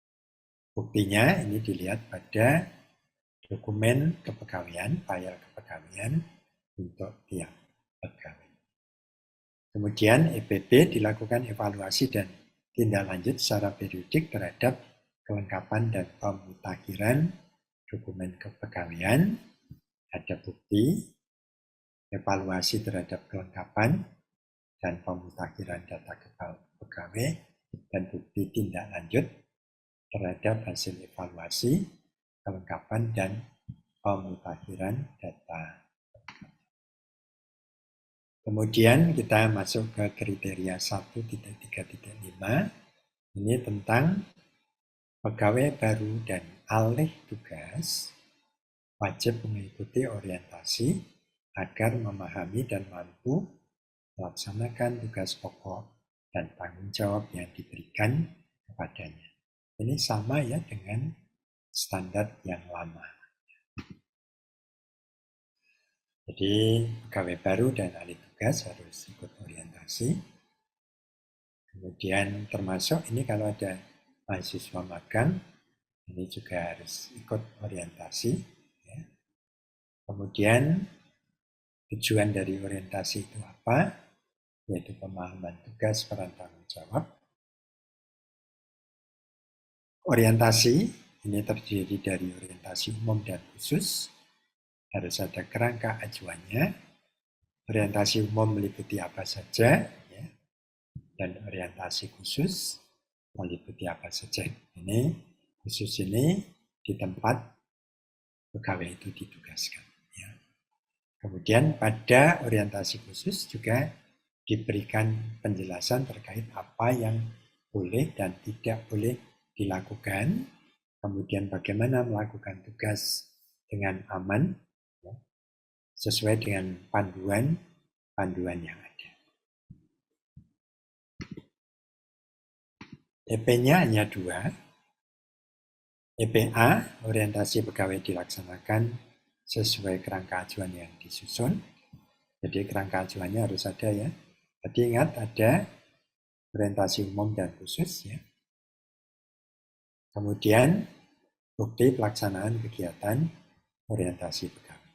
Buktinya ini dilihat pada dokumen kepegawaian, file kepegawaian untuk tiap pegawai. Kemudian EPB dilakukan evaluasi dan tindak lanjut secara periodik terhadap kelengkapan dan pemutakhiran dokumen kepegawaian, ada bukti, evaluasi terhadap kelengkapan dan pemutakhiran data pegawai, dan bukti tindak lanjut terhadap hasil evaluasi, kelengkapan dan pemutakhiran data. Kemudian kita masuk ke kriteria 1.3.5, ini tentang pegawai baru dan alih tugas wajib mengikuti orientasi agar memahami dan mampu melaksanakan tugas pokok dan tanggung jawab yang diberikan kepadanya. Ini sama ya dengan standar yang lama. Jadi pegawai baru dan alih tugas harus ikut orientasi orientasi. Kemudian termasuk ini kalau ada mahasiswa magang, ini juga harus ikut orientasi. Ya. Kemudian tujuan dari orientasi itu apa? Yaitu pemahaman tugas, peran, tanggung jawab. Orientasi ini terdiri dari orientasi umum dan khusus. Harus ada kerangka acuannya. Orientasi umum meliputi apa saja, ya. Dan orientasi khusus meliputi apa saja. Ini khusus ini di tempat pegawai itu ditugaskan. Ya. Kemudian pada orientasi khusus juga diberikan penjelasan terkait apa yang boleh dan tidak boleh dilakukan, kemudian bagaimana melakukan tugas dengan aman, ya, sesuai dengan panduan yang ada. EP-nya hanya 2. EPA, orientasi pegawai dilaksanakan sesuai kerangka acuan yang disusun. Jadi kerangka acuannya harus ada ya. Tadi ingat ada orientasi umum dan khusus ya. Kemudian bukti pelaksanaan kegiatan orientasi pegawai.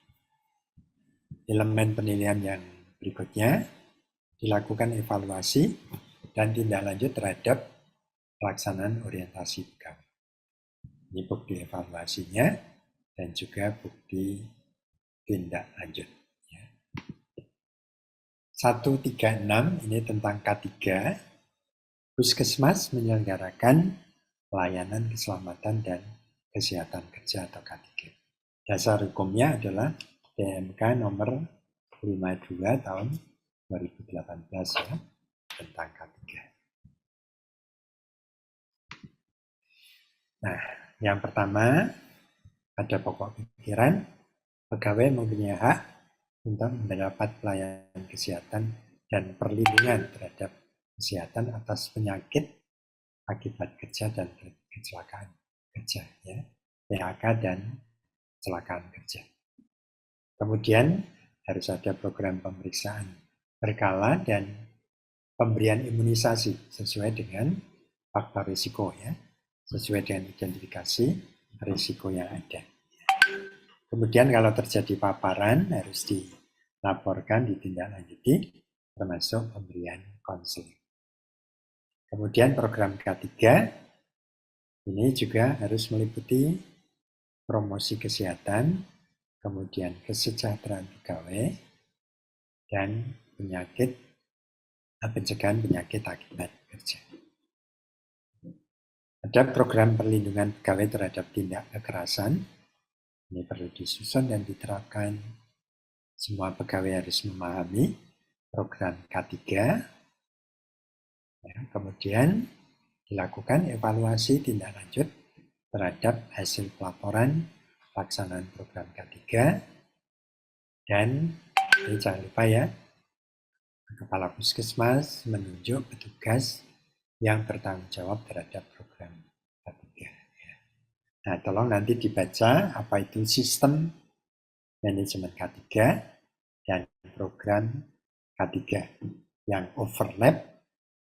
Elemen penilaian yang berikutnya dilakukan evaluasi dan tindak lanjut terhadap pelaksanaan orientasi pegawai. Ini bukti evaluasinya dan juga bukti tindak lanjut. 136 ini tentang K3. Puskesmas menyelenggarakan pelayanan keselamatan dan kesehatan kerja atau K3. Dasar hukumnya adalah PMK nomor 52 tahun 2018 ya, tentang K3. Nah, yang pertama ada pokok pikiran, pegawai mempunyai hak untuk mendapat pelayanan kesehatan dan perlindungan terhadap kesehatan atas penyakit akibat kerja dan kecelakaan kerja, ya, PHK dan kecelakaan kerja. Kemudian harus ada program pemeriksaan berkala dan pemberian imunisasi sesuai dengan faktor risiko, ya, sesuai dengan identifikasi risiko yang ada. Kemudian kalau terjadi paparan harus dilaporkan, ditindaklanjuti, termasuk pemberian konseling. Kemudian program K3 ini juga harus meliputi promosi kesehatan, kemudian kesejahteraan pegawai, dan pencegahan penyakit akibat kerja. Ada program perlindungan pegawai terhadap tindak kekerasan. Ini perlu disusun dan diterapkan. Semua pegawai harus memahami program K3. Ya, kemudian dilakukan evaluasi tindak lanjut terhadap hasil pelaporan pelaksanaan program K3. Dan ini jangan lupa ya, Kepala Puskesmas menunjuk petugas yang bertanggung jawab terhadap program K3. Nah, tolong nanti dibaca apa itu sistem manajemen K3 dan program K3 yang overlap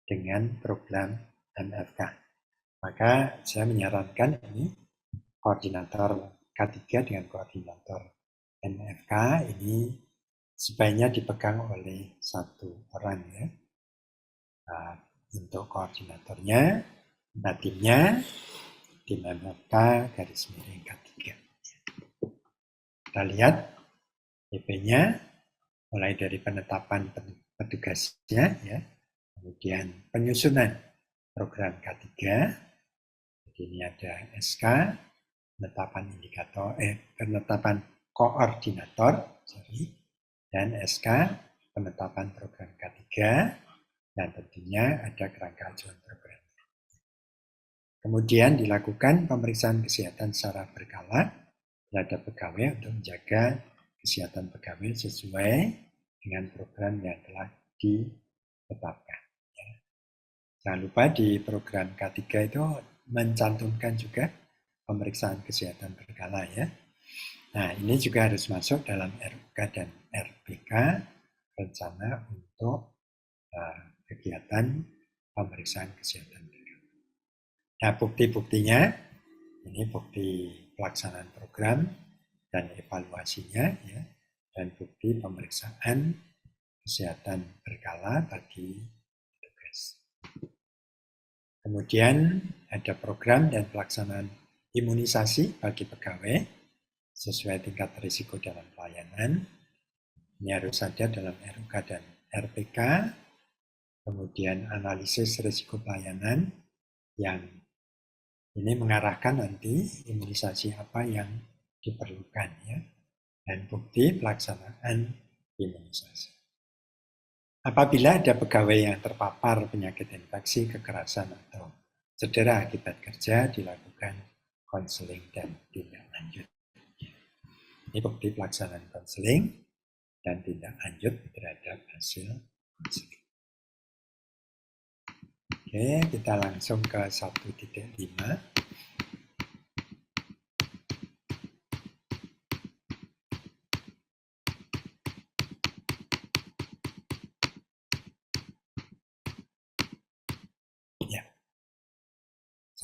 dengan program MFK. Maka saya menyarankan ini koordinator K3 dengan koordinator MFK ini sebaiknya dipegang oleh satu orang ya. Nah, untuk koordinatornya, timnya tim MFK garis miring K3. Kita lihat PP-nya mulai dari penetapan petugasnya ya, kemudian penyusunan program K3. Jadi ini ada SK, penetapan koordinator, dan SK penetapan program K3, dan tentunya ada kerangka acuan program. Kemudian dilakukan pemeriksaan kesehatan secara berkala terhadap pegawai untuk menjaga kesehatan pegawai sesuai dengan program yang telah ditetapkan. Ya. Jangan lupa di program K3 itu mencantumkan juga pemeriksaan kesehatan berkala ya. Nah, ini juga harus masuk dalam RUK dan RPK, rencana untuk kegiatan pemeriksaan kesehatan pegawai. Nah, bukti-buktinya, ini bukti pelaksanaan program dan evaluasinya, ya, dan bukti pemeriksaan kesehatan berkala bagi petugas. Kemudian ada program dan pelaksanaan imunisasi bagi pegawai sesuai tingkat risiko dalam pelayanan. Ini harus ada dalam RUK dan RPK. Kemudian analisis risiko pelayanan yang ini mengarahkan nanti imunisasi apa yang diperlukan, ya, dan bukti pelaksanaan imunisasi. Apabila ada pegawai yang terpapar penyakit infeksi, kekerasan, atau cedera akibat kerja, dilakukan konseling dan tindak lanjut. Ini bukti pelaksanaan konseling dan tindak lanjut terhadap hasil konseling. Oke, kita langsung ke 1.5. Ya.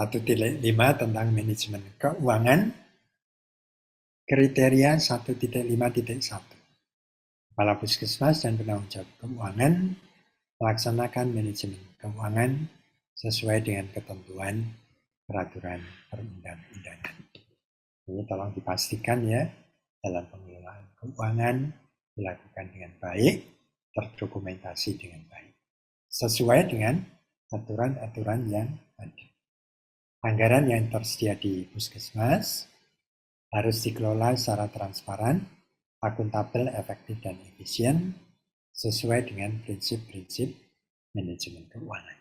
1.5 tentang manajemen keuangan. Kriteria 1.5.1. Kepala Puskesmas dan penanggung jawab keuangan melaksanakan manajemen keuangan sesuai dengan ketentuan peraturan perundang-undangan. Ini tolong dipastikan, ya, dalam pengelolaan keuangan dilakukan dengan baik, terdokumentasi dengan baik, sesuai dengan aturan-aturan yang ada. Anggaran yang tersedia di Puskesmas harus dikelola secara transparan, akuntabel, efektif, dan efisien sesuai dengan prinsip-prinsip manajemen keuangan.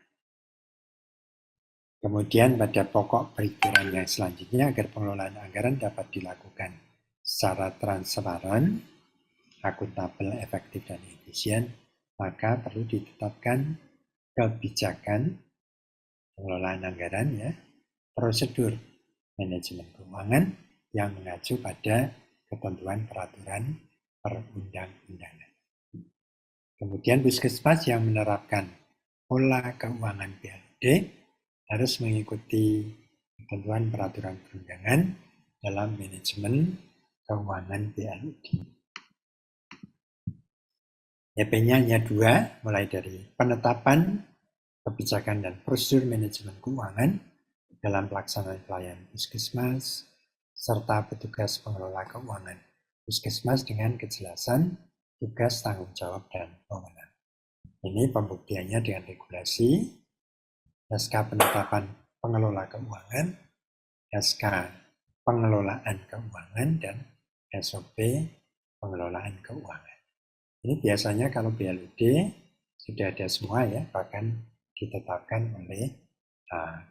Kemudian pada pokok perikiran yang selanjutnya, agar pengelolaan anggaran dapat dilakukan secara transparan, akuntabel, efektif, dan efisien, maka perlu ditetapkan kebijakan pengelolaan anggaran, ya, prosedur manajemen keuangan yang mengacu pada ketentuan peraturan perundang-undangan. Kemudian Puskesmas yang menerapkan pola keuangan BLUD harus mengikuti ketentuan peraturan perundangan dalam manajemen keuangan BLUD. EP-nya hanya 2, mulai dari penetapan kebijakan dan prosedur manajemen keuangan dalam pelaksanaan pelayanan Puskesmas, serta petugas pengelola keuangan Puskesmas dengan kejelasan tugas, tanggung jawab, dan wewenang. Ini pembuktiannya dengan regulasi, SK penetapan pengelola keuangan, SK pengelolaan keuangan, dan SOP pengelolaan keuangan. Ini biasanya kalau BLUD sudah ada semua, ya, bahkan ditetapkan oleh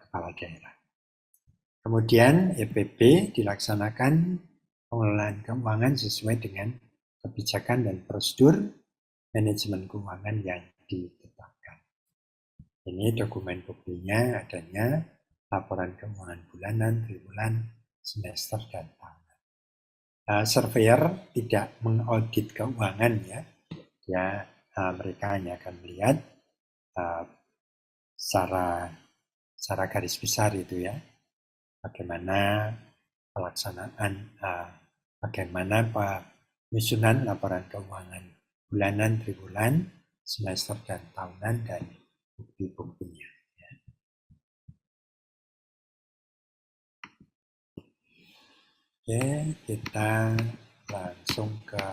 kepala daerah. Kemudian EPB dilaksanakan pengelolaan keuangan sesuai dengan kebijakan dan prosedur manajemen keuangan yang ditetapkan. Ini dokumen buktinya adanya laporan keuangan bulanan, triwulan, semester, dan tahunan. Surveyor tidak mengaudit keuangan, ya. Mereka hanya akan melihat secara garis besar itu, ya, bagaimana pelaksanaan, bagaimana penyusunan laporan keuangan bulanan, triwulan, semester, dan tahunan, dan bukti-buktinya. Ya. Oke, kita langsung ke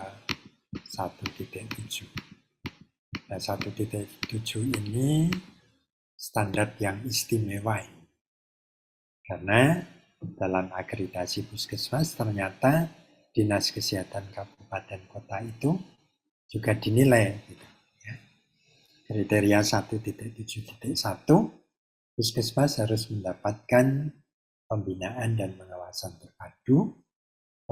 1.7. Nah, 1.7 ini standar yang istimewa. Karena dalam akreditasi Puskesmas ternyata Dinas Kesehatan Kabupaten Kota itu juga dinilai. Gitu, ya. Kriteria 1.7.1, Puskesmas harus mendapatkan pembinaan dan pengawasan terpadu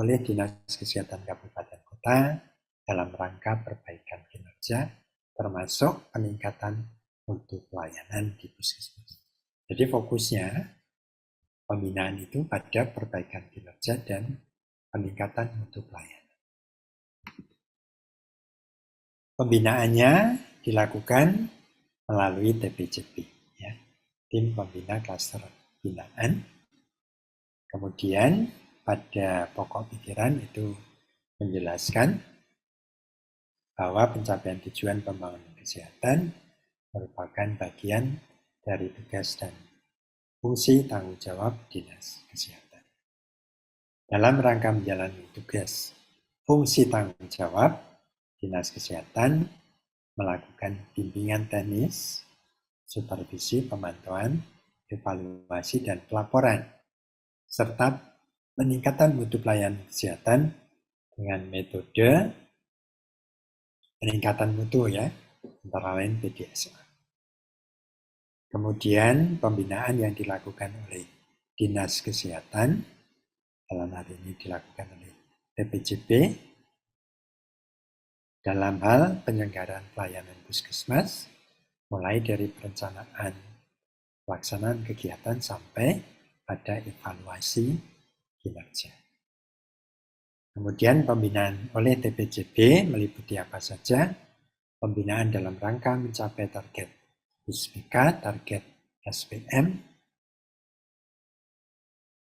oleh Dinas Kesehatan Kabupaten Kota dalam rangka perbaikan kinerja, termasuk peningkatan mutu pelayanan di Puskesmas. Jadi fokusnya pembinaan itu pada perbaikan kinerja dan peningkatan mutu pelayanan. Pembinaannya dilakukan melalui TPJP, ya, tim pembina klaster binaan. Kemudian pada pokok pikiran itu menjelaskan bahwa pencapaian tujuan pembangunan kesehatan merupakan bagian dari tugas dan fungsi tanggung jawab Dinas Kesehatan. Dalam rangka menjalani tugas fungsi tanggung jawab, Dinas Kesehatan melakukan bimbingan teknis, supervisi, pemantauan, evaluasi, dan pelaporan, serta peningkatan mutu pelayanan kesehatan dengan metode peningkatan mutu, ya, antara lain PDSA. Kemudian pembinaan yang dilakukan oleh Dinas Kesehatan, dalam hal ini dilakukan oleh TPJP, dalam hal penyelenggaraan pelayanan puskesmas, mulai dari perencanaan pelaksanaan kegiatan sampai pada evaluasi kinerja. Kemudian pembinaan oleh TPJP meliputi apa saja? Pembinaan dalam rangka mencapai target ISPK, target SPM,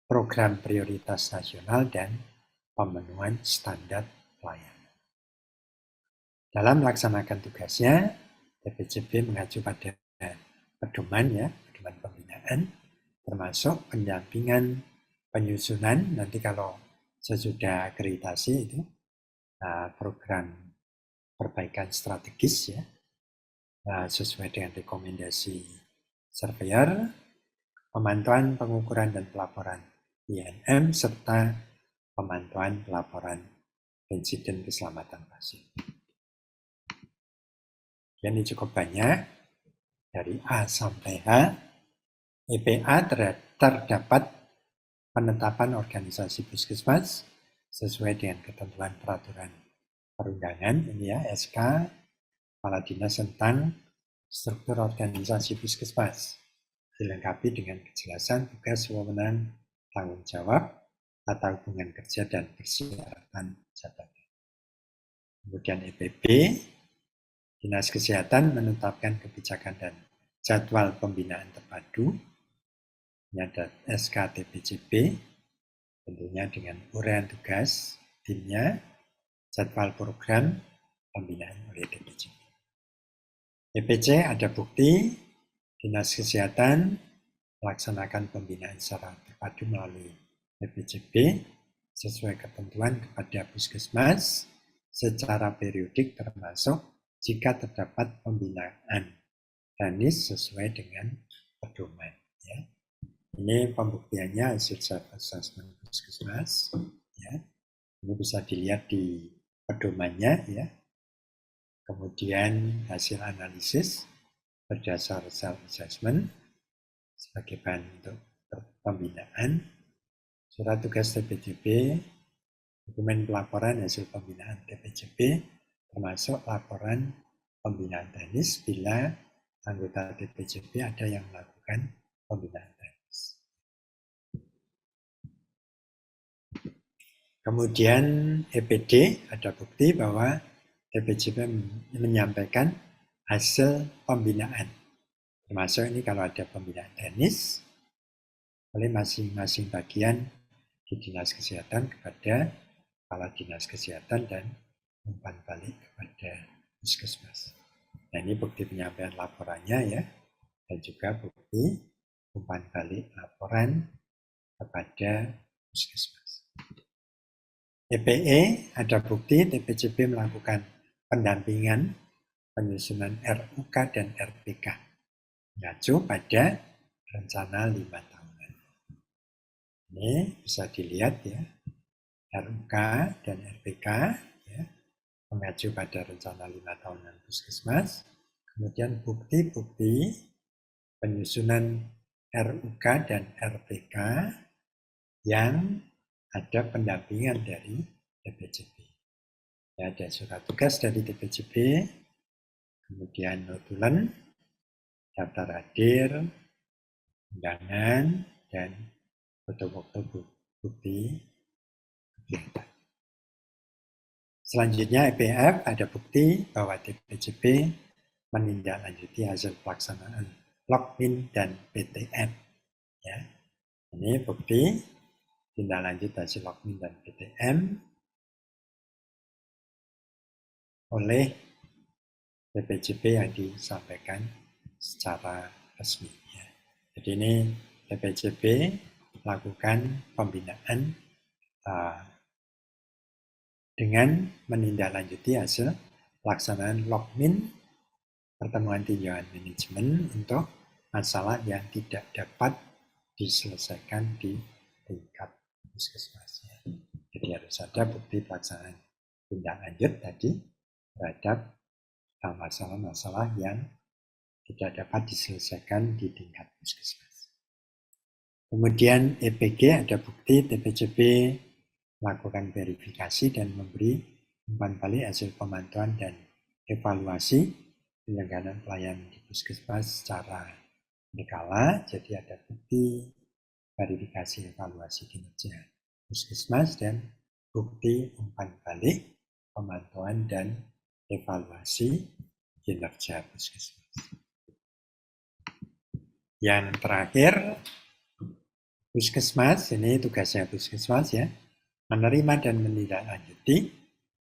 program prioritas nasional, dan pemenuhan standar pelayanan. Dalam melaksanakan tugasnya, TPJP mengacu pada pedoman, ya, pedoman pembinaan, termasuk pendampingan penyusunan, nanti kalau sesudah akreditasi itu program perbaikan strategis, ya, sesuai dengan rekomendasi surveyor, pemantauan, pengukuran, dan pelaporan INM, serta pemantauan pelaporan insiden keselamatan pasien. Ini cukup banyak, dari A sampai H. EPA terdapat penetapan organisasi puskesmas sesuai dengan ketentuan peraturan perundangan, ini ya, SK Kepala Dinas tentang struktur organisasi puskesmas, dilengkapi dengan kejelasan tugas, wewenang, tanggung jawab, tata hubungan kerja, dan persyaratan jabatan. Kemudian EPB, Dinas Kesehatan menetapkan kebijakan dan jadwal pembinaan terpadu. Ini ada SK TPJP, tentunya dengan uraian tugas timnya, jadwal program pembinaan oleh TPJP. EPC ada bukti Dinas Kesehatan melaksanakan pembinaan secara terpadu melalui TPJP sesuai ketentuan kepada puskesmas secara periodik, termasuk jika terdapat pembinaan teknis sesuai dengan pedoman. Ya. Ini pembuktiannya hasil self-assessment puskesmas. Ya. Ini bisa dilihat di pedomannya. Ya. Kemudian hasil analisis berdasar self-assessment sebagai bahan untuk pembinaan, surat tugas TPJP, dokumen pelaporan hasil pembinaan TPJP, termasuk laporan pembinaan teknis bila anggota TPJP ada yang melakukan pembinaan teknis. Kemudian EPD ada bukti bahwa TPJP menyampaikan hasil pembinaan. Termasuk ini kalau ada pembinaan teknis oleh masing-masing bagian di Dinas Kesehatan kepada Kepala Dinas Kesehatan dan umpan balik kepada puskesmas. Nah, ini bukti penyampaian laporannya, ya, dan juga bukti umpan balik laporan kepada puskesmas. EPE ada bukti TPJP melakukan pendampingan penyusunan RUK dan RPK mengacu pada rencana 5 tahunan. Ini bisa dilihat, ya, RUK dan RPK, ya, mengacu pada rencana 5 tahunan puskesmas, kemudian bukti-bukti penyusunan RUK dan RPK yang ada pendampingan dari TPJP. Ya, ada surat tugas dari TPJP, kemudian notulen, daftar hadir, undangan, dan foto-foto bukti kegiatan. Selanjutnya EPF ada bukti bahwa TPJP menindaklanjuti hasil pelaksanaan Lokmin dan PTM. Ya. Ini bukti tindak lanjut hasil Lokmin dan PTM oleh BPJP yang disampaikan secara resmi. Ya. Jadi ini BPJP lakukan pembinaan dengan menindaklanjuti hasil pelaksanaan Lokmin pertemuan tinjauan manajemen untuk masalah yang tidak dapat diselesaikan di tingkat puskesmas. Jadi harus ada bukti pelaksanaan tindak lanjut tadi terhadap masalah-masalah yang tidak dapat diselesaikan di tingkat puskesmas. Kemudian EPG ada bukti TPJP melakukan verifikasi dan memberi umpan balik hasil pemantauan dan evaluasi penyelenggaraan pelayanan di puskesmas secara berkala. Jadi ada bukti verifikasi evaluasi kinerja puskesmas dan bukti umpan balik pemantauan dan evaluasi kinerja puskesmas. Yang terakhir, puskesmas, ini tugasnya puskesmas ya, menerima dan menindaklanjuti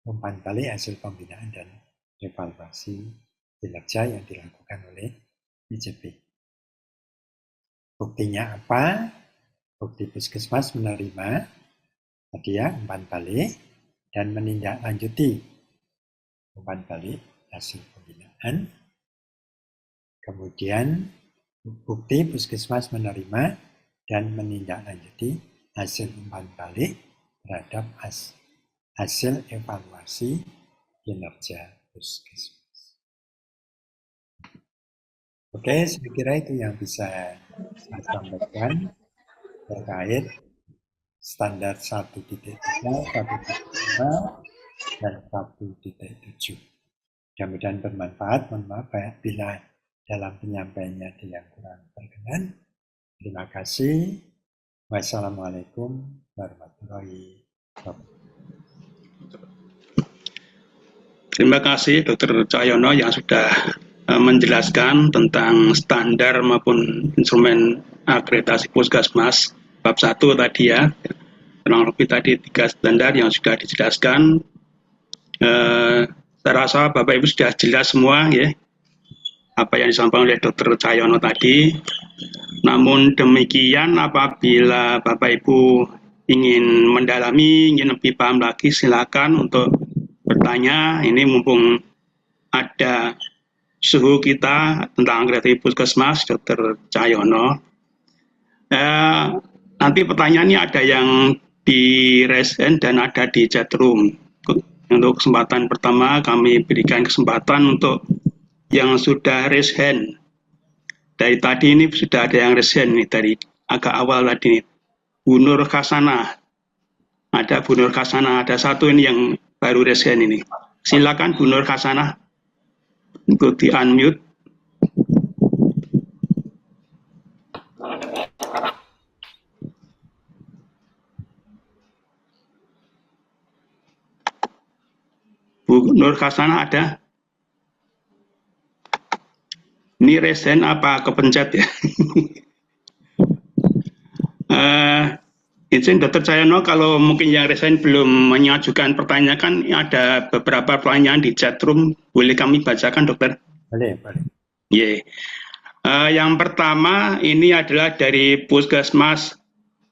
umpan balik hasil pembinaan dan evaluasi kinerja yang dilakukan oleh BPJP. Buktinya apa? Bukti puskesmas menerima tadi ya, umpan balik dan menindaklanjuti umpan balik hasil pembinaan. Kemudian bukti puskesmas menerima dan menindaklanjuti hasil umpan balik terhadap hasil evaluasi kinerja puskesmas. Oke, saya kira itu yang bisa saya sampaikan terkait standar 1.3, 1.5, dan 1.7. Mudah-mudahan bermanfaat. Mohon maaf bila dalam penyampaiannya ada yang kurang berkenan. Terima kasih. Wassalamualaikum warahmatullahi wabarakatuh. Terima kasih Dr. Cahyono yang sudah menjelaskan tentang standar maupun instrumen akreditasi puskesmas bab 1 tadi ya. Kurang lebih tadi 3 standar yang sudah dijelaskan. Saya rasa Bapak Ibu sudah jelas semua ya apa yang disampaikan oleh Dr. Cahyono tadi. Namun demikian apabila Bapak Ibu ingin mendalami, ingin lebih paham lagi, silakan untuk bertanya. Ini mumpung ada suhu kita tentang akreditasi puskesmas, Dr. Cahyono. Nanti pertanyaannya ada yang di raise hand dan ada di chat room. Untuk kesempatan pertama kami berikan kesempatan untuk yang sudah raise hand. Dari tadi ini sudah ada yang raise hand nih, dari agak awal tadi nih. Bu Nur Khasana. Ada Bu Nur Khasana, ada satu ini yang baru raise hand ini. Silakan Bu Nur Khasana untuk di-unmute. Bu Nur Khasana ada? Ini resen apa kepencet ya? Izin Dr. Cahyono, kalau mungkin yang resen belum mengajukan pertanyaan, kan ada beberapa pertanyaan di chat room, boleh kami bacakan dokter? Boleh, boleh. Yeah. Yang pertama ini adalah dari Puskesmas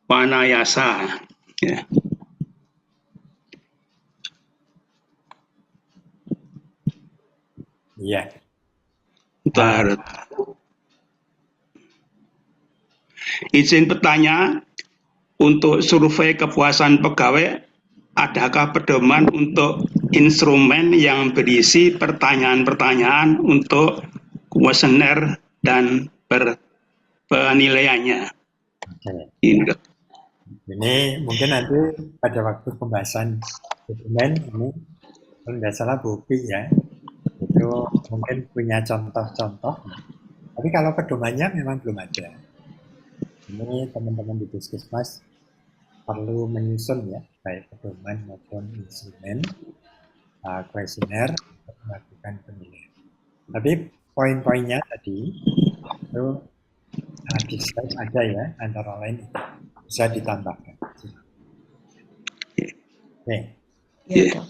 Wanayasa. Yeah. Iya. Bentar. Izin bertanya, untuk survei kepuasan pegawai, adakah pedoman untuk instrumen yang berisi pertanyaan-pertanyaan untuk kuesioner dan penilaiannya? Ini mungkin nanti pada waktu pembahasan dokumen ini, kalau nggak salah Bobi ya, itu mungkin punya contoh-contoh. Tapi kalau pedomannya memang belum ada. Ini teman-teman di Puskesmas perlu menyusun ya, baik pedoman maupun instrumen kuesioner untuk melakukan penilaian. Tapi poin-poinnya tadi itu di slide ada ya, antara lain bisa ditambahkan. Oke. Iya, Dok.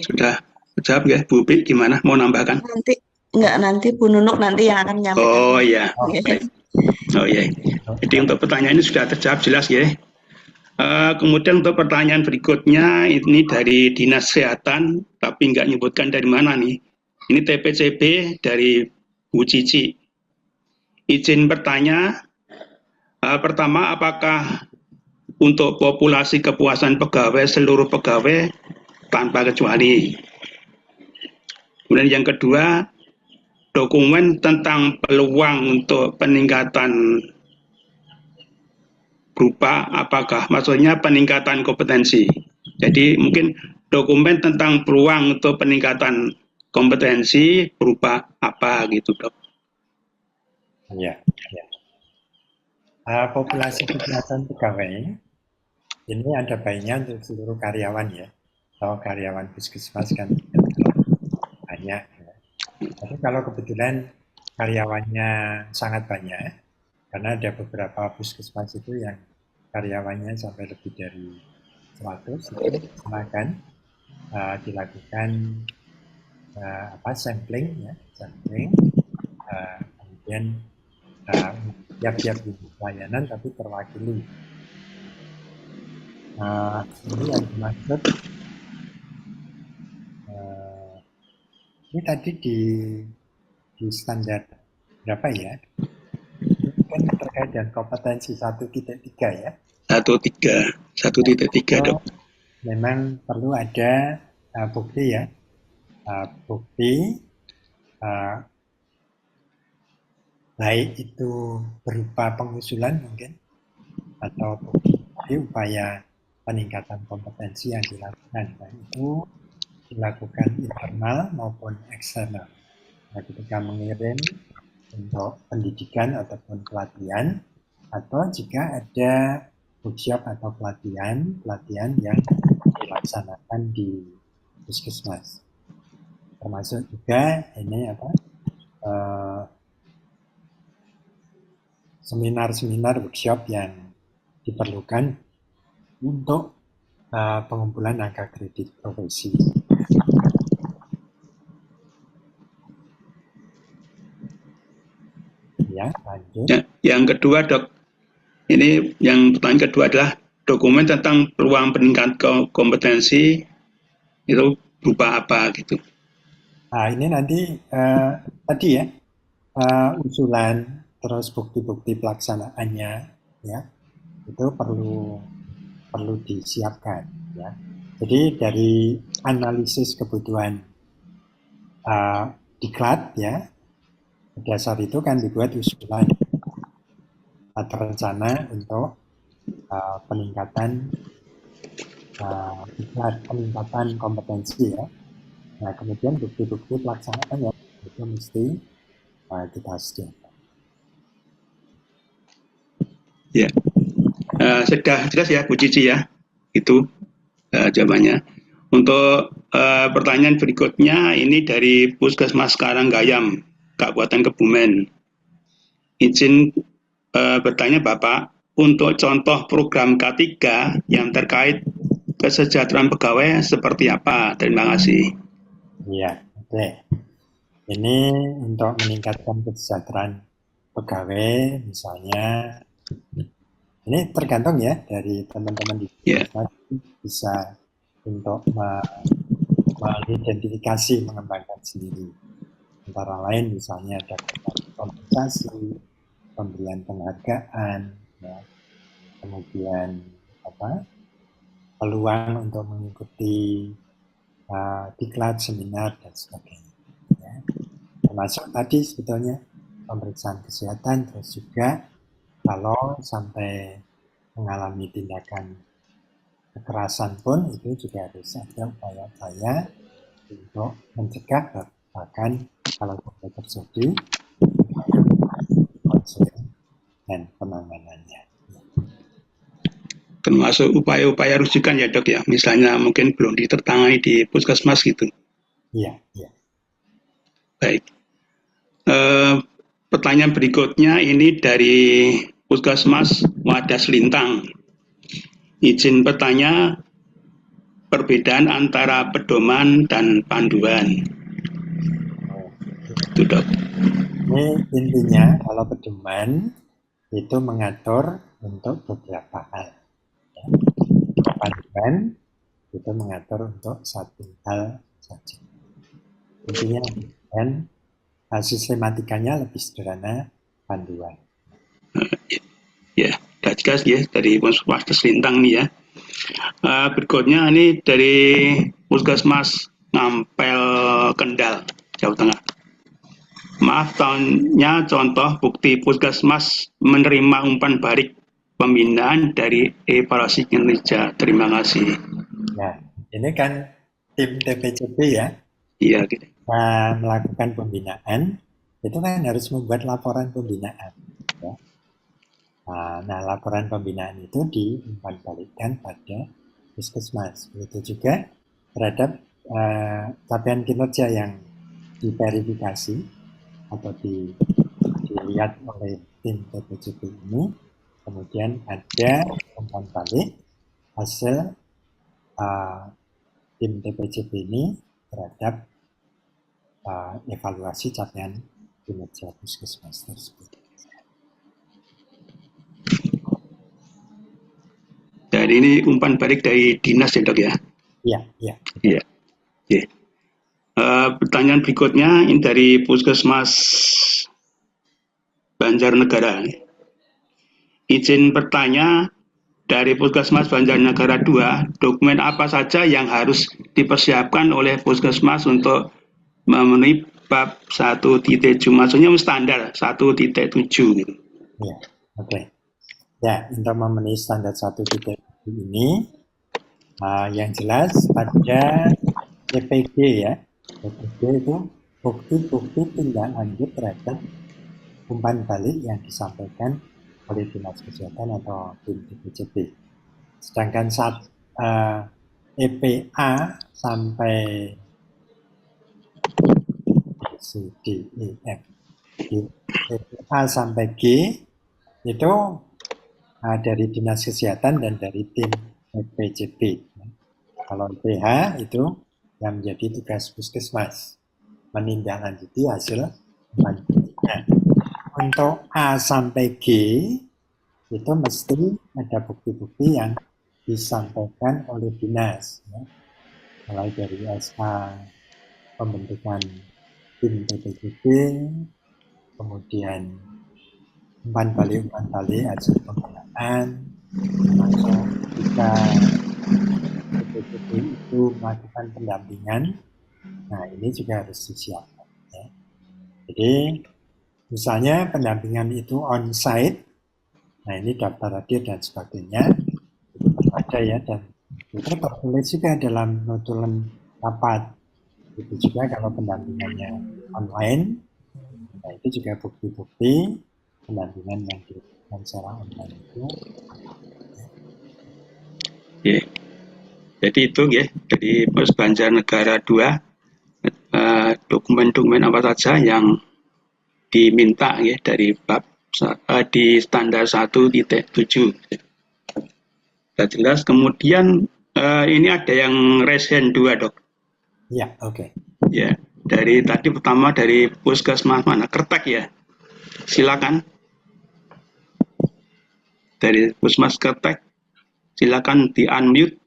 Sudah jawab ya, Bu Upi, gimana? Mau nambahkan? Nanti Bu Nunuk nanti yang akan menyampaikan. Oh iya, baik. Oh iya. Jadi untuk pertanyaan ini sudah terjawab jelas ya. Kemudian untuk pertanyaan berikutnya ini dari Dinas Kesehatan, tapi nggak nyebutkan dari mana nih. Ini TPCB dari Bu Cici. Izin bertanya, pertama apakah untuk populasi kepuasan pegawai seluruh pegawai tanpa kecuali? Kemudian yang kedua, dokumen tentang peluang untuk peningkatan berupa apakah maksudnya peningkatan kompetensi. Jadi mungkin dokumen tentang peluang untuk peningkatan kompetensi berupa apa gitu, Dok. Ya. Populasi kepuasan pegawai ini ada baiknya untuk seluruh karyawan ya. Kalau karyawan puskesmas kan banyak. Ya. Tapi kalau kebetulan karyawannya sangat banyak, karena ada beberapa puskesmas itu yang karyawannya sampai lebih dari 100, silakan dilakukan sampling ya, kemudian tiap-tiap pelayanan tapi terwakili. Ini yang dimaksud ini tadi di standar berapa ya? Ini kan terkait dengan kompetensi 1.3 ya. 1.3, Dok. Memang perlu ada bukti ya. Bukti baik itu berupa pengusulan mungkin atau bukti upaya peningkatan kompetensi yang dilakukan, dan itu dilakukan internal maupun eksternal. Nah, ketika mengirim untuk pendidikan ataupun pelatihan, atau jika ada workshop atau pelatihan yang dilaksanakan di puskesmas, termasuk juga ini seminar-seminar workshop yang diperlukan untuk pengumpulan angka kredit profesi. Ya, lanjut. Yang kedua, Dok, ini yang pertanyaan kedua adalah dokumen tentang peluang peningkatan kompetensi itu berupa apa gitu. Nah, ini nanti tadi ya usulan terus bukti-bukti pelaksanaannya ya itu perlu disiapkan ya. Jadi dari analisis kebutuhan diklat ya, dasar itu kan dibuat usulan atau rencana untuk peningkatan peningkatan kompetensi ya. Nah, kemudian bukti-bukti pelaksanaan ya itu mesti kita sediakan. Ya, sudah jelas ya Bu Cici ya, itu jawabannya. Untuk pertanyaan berikutnya ini dari Puskesmas Karanggayam, Kabupaten Kebumen. Izin bertanya Bapak, untuk contoh program K3 yang terkait kesejahteraan pegawai seperti apa? Terima kasih. Iya, oke. Ini untuk meningkatkan kesejahteraan pegawai, misalnya, ini tergantung ya dari teman-teman di puskesmas bisa untuk mengidentifikasi, mengembangkan sendiri. Antara lain misalnya ada kompensasi, pemberian penghargaan, ya. Kemudian peluang untuk mengikuti diklat, seminar dan sebagainya. Ya. Termasuk tadi sebetulnya pemeriksaan kesehatan, terus juga kalau sampai mengalami tindakan kekerasan pun itu juga harus ada upaya-upaya untuk mencegah, bahkan kalau sampai terjadi konseling dan penanganannya. Termasuk upaya-upaya rujukan ya Dok ya, misalnya mungkin belum ditertangani di puskesmas gitu. Iya, iya. Baik. Pertanyaan berikutnya ini dari Puskesmas Wadas Lintang. Izin bertanya perbedaan antara pedoman dan panduan. Itu, Dok. Ini intinya kalau pedoman itu mengatur untuk beberapa hal. Ya. Panduan itu mengatur untuk satu hal saja. Intinya dan sistematikanya lebih sederhana panduan. Ya, sudah jelas ya dari Puskesmas Lintang nih ya. Berikutnya ini dari Puskesmas Ngampel Kendal, Jawa Tengah. Maaf, tahunnya contoh bukti Puskesmas menerima umpan balik pembinaan dari evaluasi kinerja. Terima kasih. Nah, ini kan tim TPCP ya. Iya, gitu. Melakukan pembinaan, itu kan harus membuat laporan pembinaan. Ya. Nah, laporan pembinaan itu diumpan balikkan pada Puskesmas. Begitu juga terhadap capaian kinerja yang diverifikasi atau dilihat oleh tim TPCP ini, kemudian ada umpan balik hasil tim TPCP ini terhadap evaluasi capaian kinerja Puskesmas tersebut. Dan ini umpan balik dari dinas ya, Dok ya? Iya, iya. Iya. Yeah. Pertanyaan berikutnya ini dari Puskesmas Banjarnegara. Izin bertanya, dari Puskesmas Banjarnegara 2, dokumen apa saja yang harus dipersiapkan oleh Puskesmas untuk memenuhi bab 1.7, maksudnya standar 1.7 gitu. Ya, oke. Ya, untuk memenuhi standar 1.7 ini, yang jelas pada EPG ya, EPG itu bukti-bukti tindak lanjut terhadap umpan balik yang disampaikan oleh Dinas Kesehatan atau tim TPCP. Sedangkan EPA sampai C, D, E, F. A sampai G itu dari Dinas Kesehatan dan dari tim PCP. Kalau PH itu yang menjadi tugas Puskesmas, menindaklanjuti hasil penelitian. Untuk A sampai G itu mesti ada bukti-bukti yang disampaikan oleh dinas, ya. Mulai dari SA pembentukan tim TPCP, kemudian umpan balik hasil pembinaan, masuk jika TPCP itu melakukan pendampingan, nah ini juga harus disiapkan. Ya. Jadi misalnya pendampingan itu on-site, nah ini daftar hadir dan sebagainya, itu ada ya, dan itu tertulis juga dalam notulen rapat. Itu juga kalau pendampingannya online, nah itu juga bukti-bukti pendampingan yang dilakukan secara online itu. Ya. Jadi itu ya, dari Pos Banjarnegara 2, dokumen-dokumen apa saja yang diminta ya dari bab di standar 1.7. Sudah jelas. Kemudian ini ada yang resen 2, Dok. Ya, oke. Ya, dari tadi pertama dari Puskesmas mana? Kertek ya. Silakan. Dari Puskesmas Kertek, silakan di-unmute.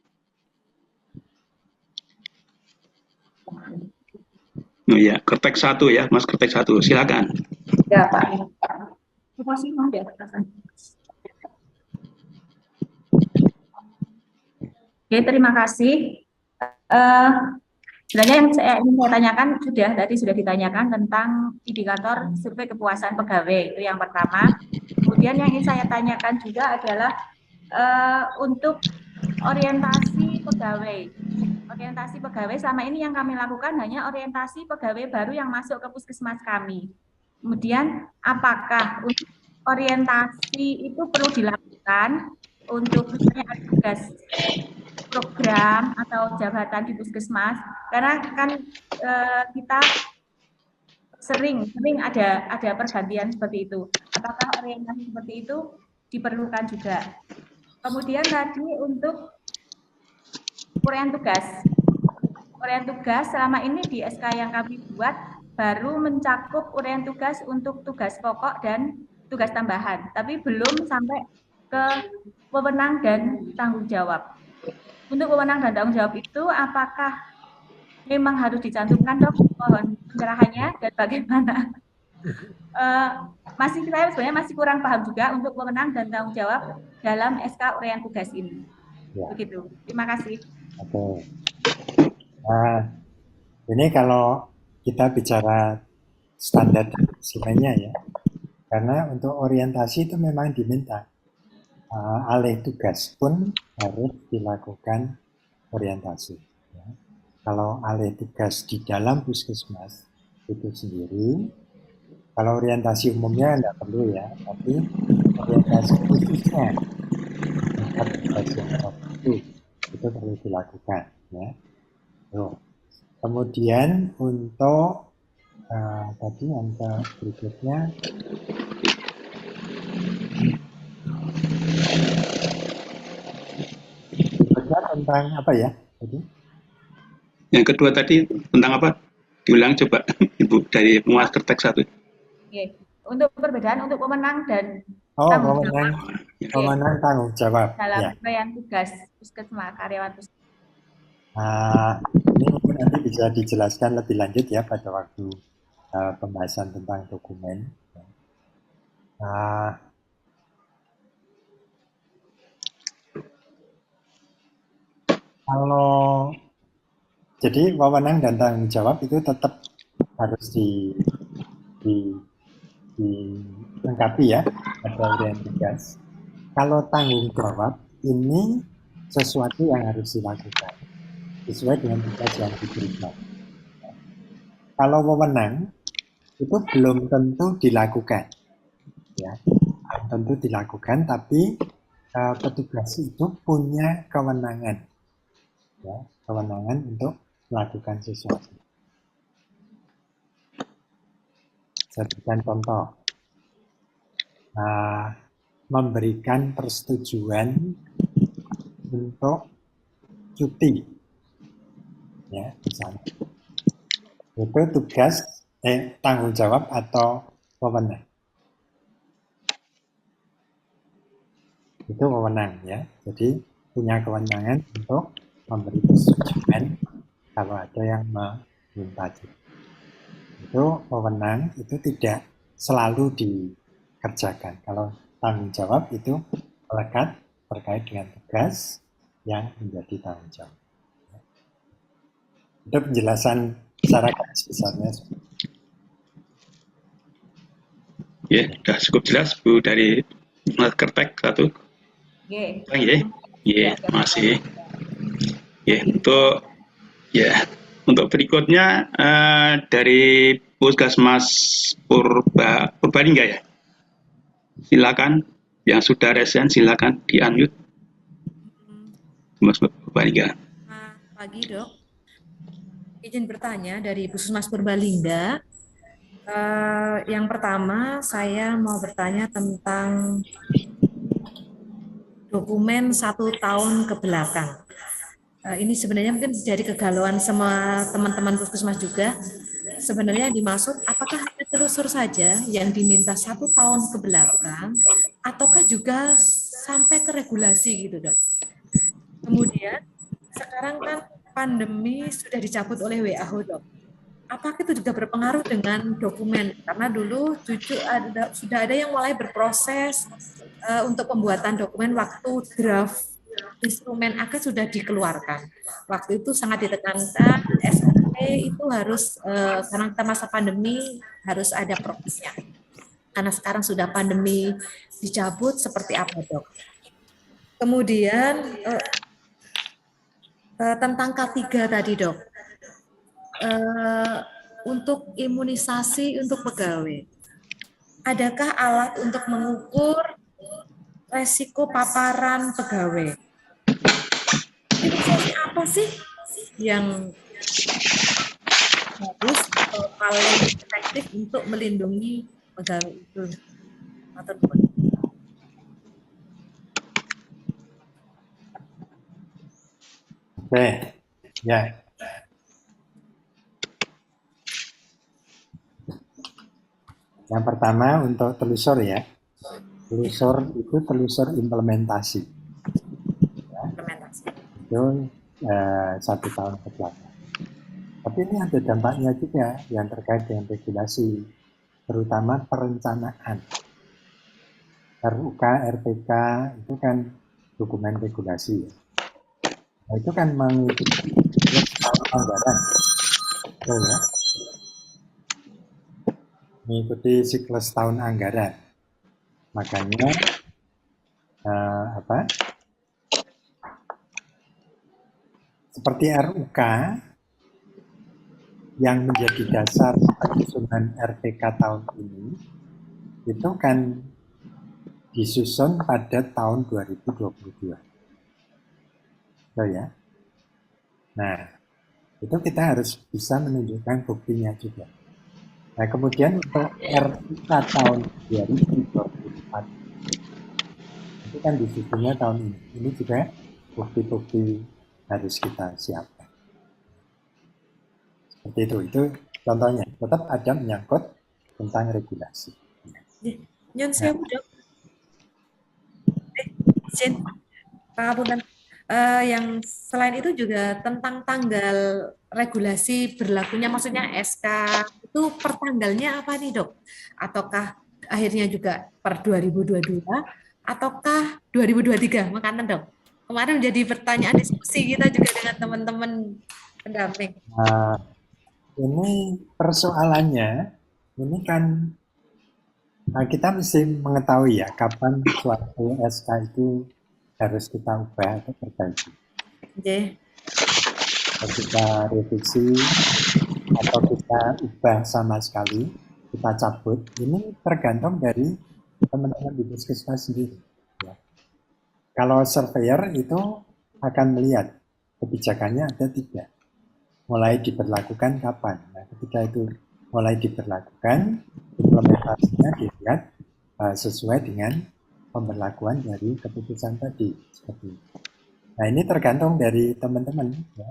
Oh ya, Kertek 1 ya, Mas Kertek 1. Silakan. Ya, Pak. Oke, terima kasih. Sebenarnya yang ingin saya tanyakan tadi sudah ditanyakan tentang indikator survei kepuasan pegawai, itu yang pertama. Kemudian yang ingin saya tanyakan juga adalah untuk orientasi pegawai. Orientasi pegawai selama ini yang kami lakukan hanya orientasi pegawai baru yang masuk ke Puskesmas kami. Kemudian apakah untuk orientasi itu perlu dilakukan untuk misalnya tugas program atau jabatan di Puskesmas, karena kan kita sering ada pergantian seperti itu. Apakah orientasi seperti itu diperlukan juga? Kemudian tadi untuk uraian tugas. Uraian tugas selama ini di SK yang kami buat baru mencakup uraian tugas untuk tugas pokok dan tugas tambahan, tapi belum sampai ke wewenang dan tanggung jawab. Untuk wewenang dan tanggung jawab itu apakah memang harus dicantumkan, Dok? Mohon pencerahannya dan bagaimana? Saya sebenarnya masih kurang paham juga untuk wewenang dan tanggung jawab dalam SK uraian tugas ini. Ya. Begitu. Terima kasih. Oke. Nah, ini kalau kita bicara standar sebenarnya ya, karena untuk orientasi itu memang diminta alih tugas pun harus dilakukan orientasi. Ya. Kalau alih tugas di dalam puskesmas itu sendiri, kalau orientasi umumnya tidak perlu ya, tapi orientasi khususnya itu perlu dilakukan. Ya. Kemudian untuk tadi yang berikutnya tentang apa ya tadi? Yang kedua tadi tentang apa? Diulang coba Ibu dari penguas kertek 1. Oke. Untuk perbedaan untuk pemenang dan pemenang tanggung jawab dalam ya. uraian tugas puskesmas karyawan puskesmas. Ini mungkin nanti bisa dijelaskan lebih lanjut ya pada waktu pembahasan tentang dokumen. Kalau jadi wewenang dan tanggung jawab itu tetap harus dilengkapi ya pada uraian tugas. Kalau tanggung jawab ini sesuatu yang harus dilakukan sesuai dengan tugas yang diberikan. Kalau wewenang itu belum tentu dilakukan, ya, belum tentu dilakukan, tapi petugas itu punya kewenangan, ya, kewenangan untuk melakukan sesuatu. Saya berikan contoh, memberikan persetujuan untuk cuti, ya, misalnya. Itu tugas, tanggung jawab atau wewenang. Itu wewenang ya, jadi punya kewenangan untuk memberi persetujuan kalau ada yang meminta cuti. Itu wewenang, itu tidak selalu dikerjakan. Kalau tanggung jawab itu melekat terkait dengan tugas yang menjadi tanggung jawab. Itu penjelasan secara garis besarnya. Ya, sudah cukup jelas Bu dari kertek 1. Ya, masih. Ya, untuk berikutnya dari Puskesmas Purbalingga ya. Silakan yang sudah resen silakan di-unmute. Mas Purbalingga. Pagi, Dok. Izin bertanya dari Puskesmas Purbalingga. Yang pertama saya mau bertanya tentang dokumen 1 tahun ke belakang. Ini sebenarnya mungkin jadi kegalauan sama teman-teman puskesmas juga. Sebenarnya yang dimaksud apakah telusur saja yang diminta 1 tahun ke belakang, ataukah juga sampai ke regulasi gitu, Dok. Kemudian sekarang kan pandemi sudah dicabut oleh WHO, Dok. Apakah itu juga berpengaruh dengan dokumen? Karena dulu sudah ada yang mulai berproses untuk pembuatan dokumen waktu draft instrumen AKES sudah dikeluarkan. Waktu itu sangat ditekankan SOP itu harus karena kita masa pandemi harus ada progresnya. Karena sekarang sudah pandemi dicabut, seperti apa, Dok? Kemudian tentang K3 tadi, Dok. Untuk imunisasi untuk pegawai, adakah alat untuk mengukur resiko paparan pegawai? Imunisasi apa sih yang bagus atau paling efektif efektif untuk melindungi pegawai itu. Matur nuwun. Oke, ya. Yang pertama untuk telusur ya. Telusur itu telusur implementasi. Ya, itu 1 tahun ke belakang. Tapi ini ada dampaknya juga yang terkait dengan regulasi, terutama perencanaan. RUK, RPK itu kan dokumen regulasi. Nah, itu kan mengikuti tahun anggaran. Betul ya? Mengikuti siklus tahun anggaran. Makanya seperti RUK yang menjadi dasar penyusunan RPK tahun ini itu kan disusun pada tahun 2022. So, ya. Nah, itu kita harus bisa menunjukkan buktinya juga. Nah, kemudian untuk RUK tahun 2024 itu kan disusunnya tahun ini. Ini juga bukti-bukti harus kita siapkan. Seperti itu contohnya. Tetap ada menyangkut tentang regulasi. Nyon sewu, Dok. Izin, pangapunten. Yang selain itu juga tentang tanggal regulasi berlakunya, maksudnya SK itu per tanggalnya apa nih, Dok? Ataukah akhirnya juga per 2022 ataukah 2023? Makanya, Dok, kemarin menjadi pertanyaan diskusi kita juga dengan teman-teman pendamping. Nah, ini persoalannya, ini kan kita mesti mengetahui ya kapan suatu SK itu harus kita ubah atau perbaiki. Okay. Kita revisi atau kita ubah sama sekali, kita cabut, ini tergantung dari teman-teman di puskesmas sendiri. Ya. Kalau surveyor itu akan melihat kebijakannya ada tidak, mulai diberlakukan kapan. Nah, ketika itu mulai diberlakukan, implementasinya dilihat sesuai dengan pemberlakuan dari keputusan tadi. Seperti itu. Nah, ini tergantung dari teman-teman. Ya.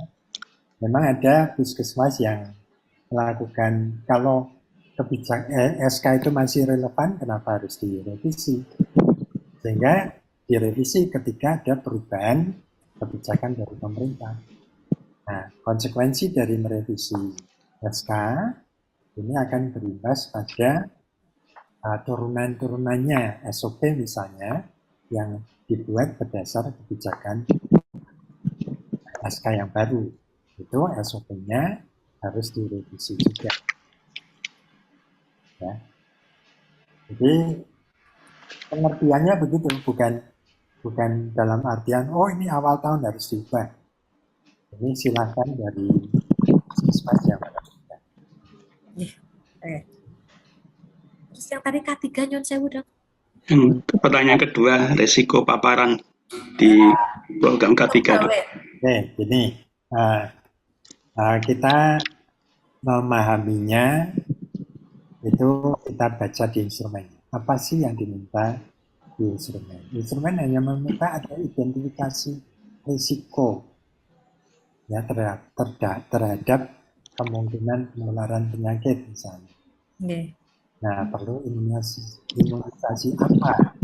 Memang ada puskesmas yang melakukan, kalau SK itu masih relevan, kenapa harus direvisi? Sehingga direvisi ketika ada perubahan kebijakan dari pemerintah. Nah, konsekuensi dari merevisi SK ini akan berimbas pada turunan-turunannya SOP misalnya yang dibuat berdasar kebijakan SK yang baru. Itu SOP-nya harus direvisi juga. Ya. Jadi pengertiannya begitu, bukan dalam artian oh ini awal tahun harus diubah. Ini silakan dari puskesmas yang ada. Terus yang tadi K3 nyon sewu, Dok. Pertanyaan kedua, resiko paparan di program K3. Oke, gini. Kita memahaminya itu kita baca di instrumen. Apa sih yang diminta di instrumen? Instrumen hanya meminta ada identifikasi risiko ya terhadap kemungkinan penularan penyakit misalnya. Okay. Nah, perlu imunisasi apa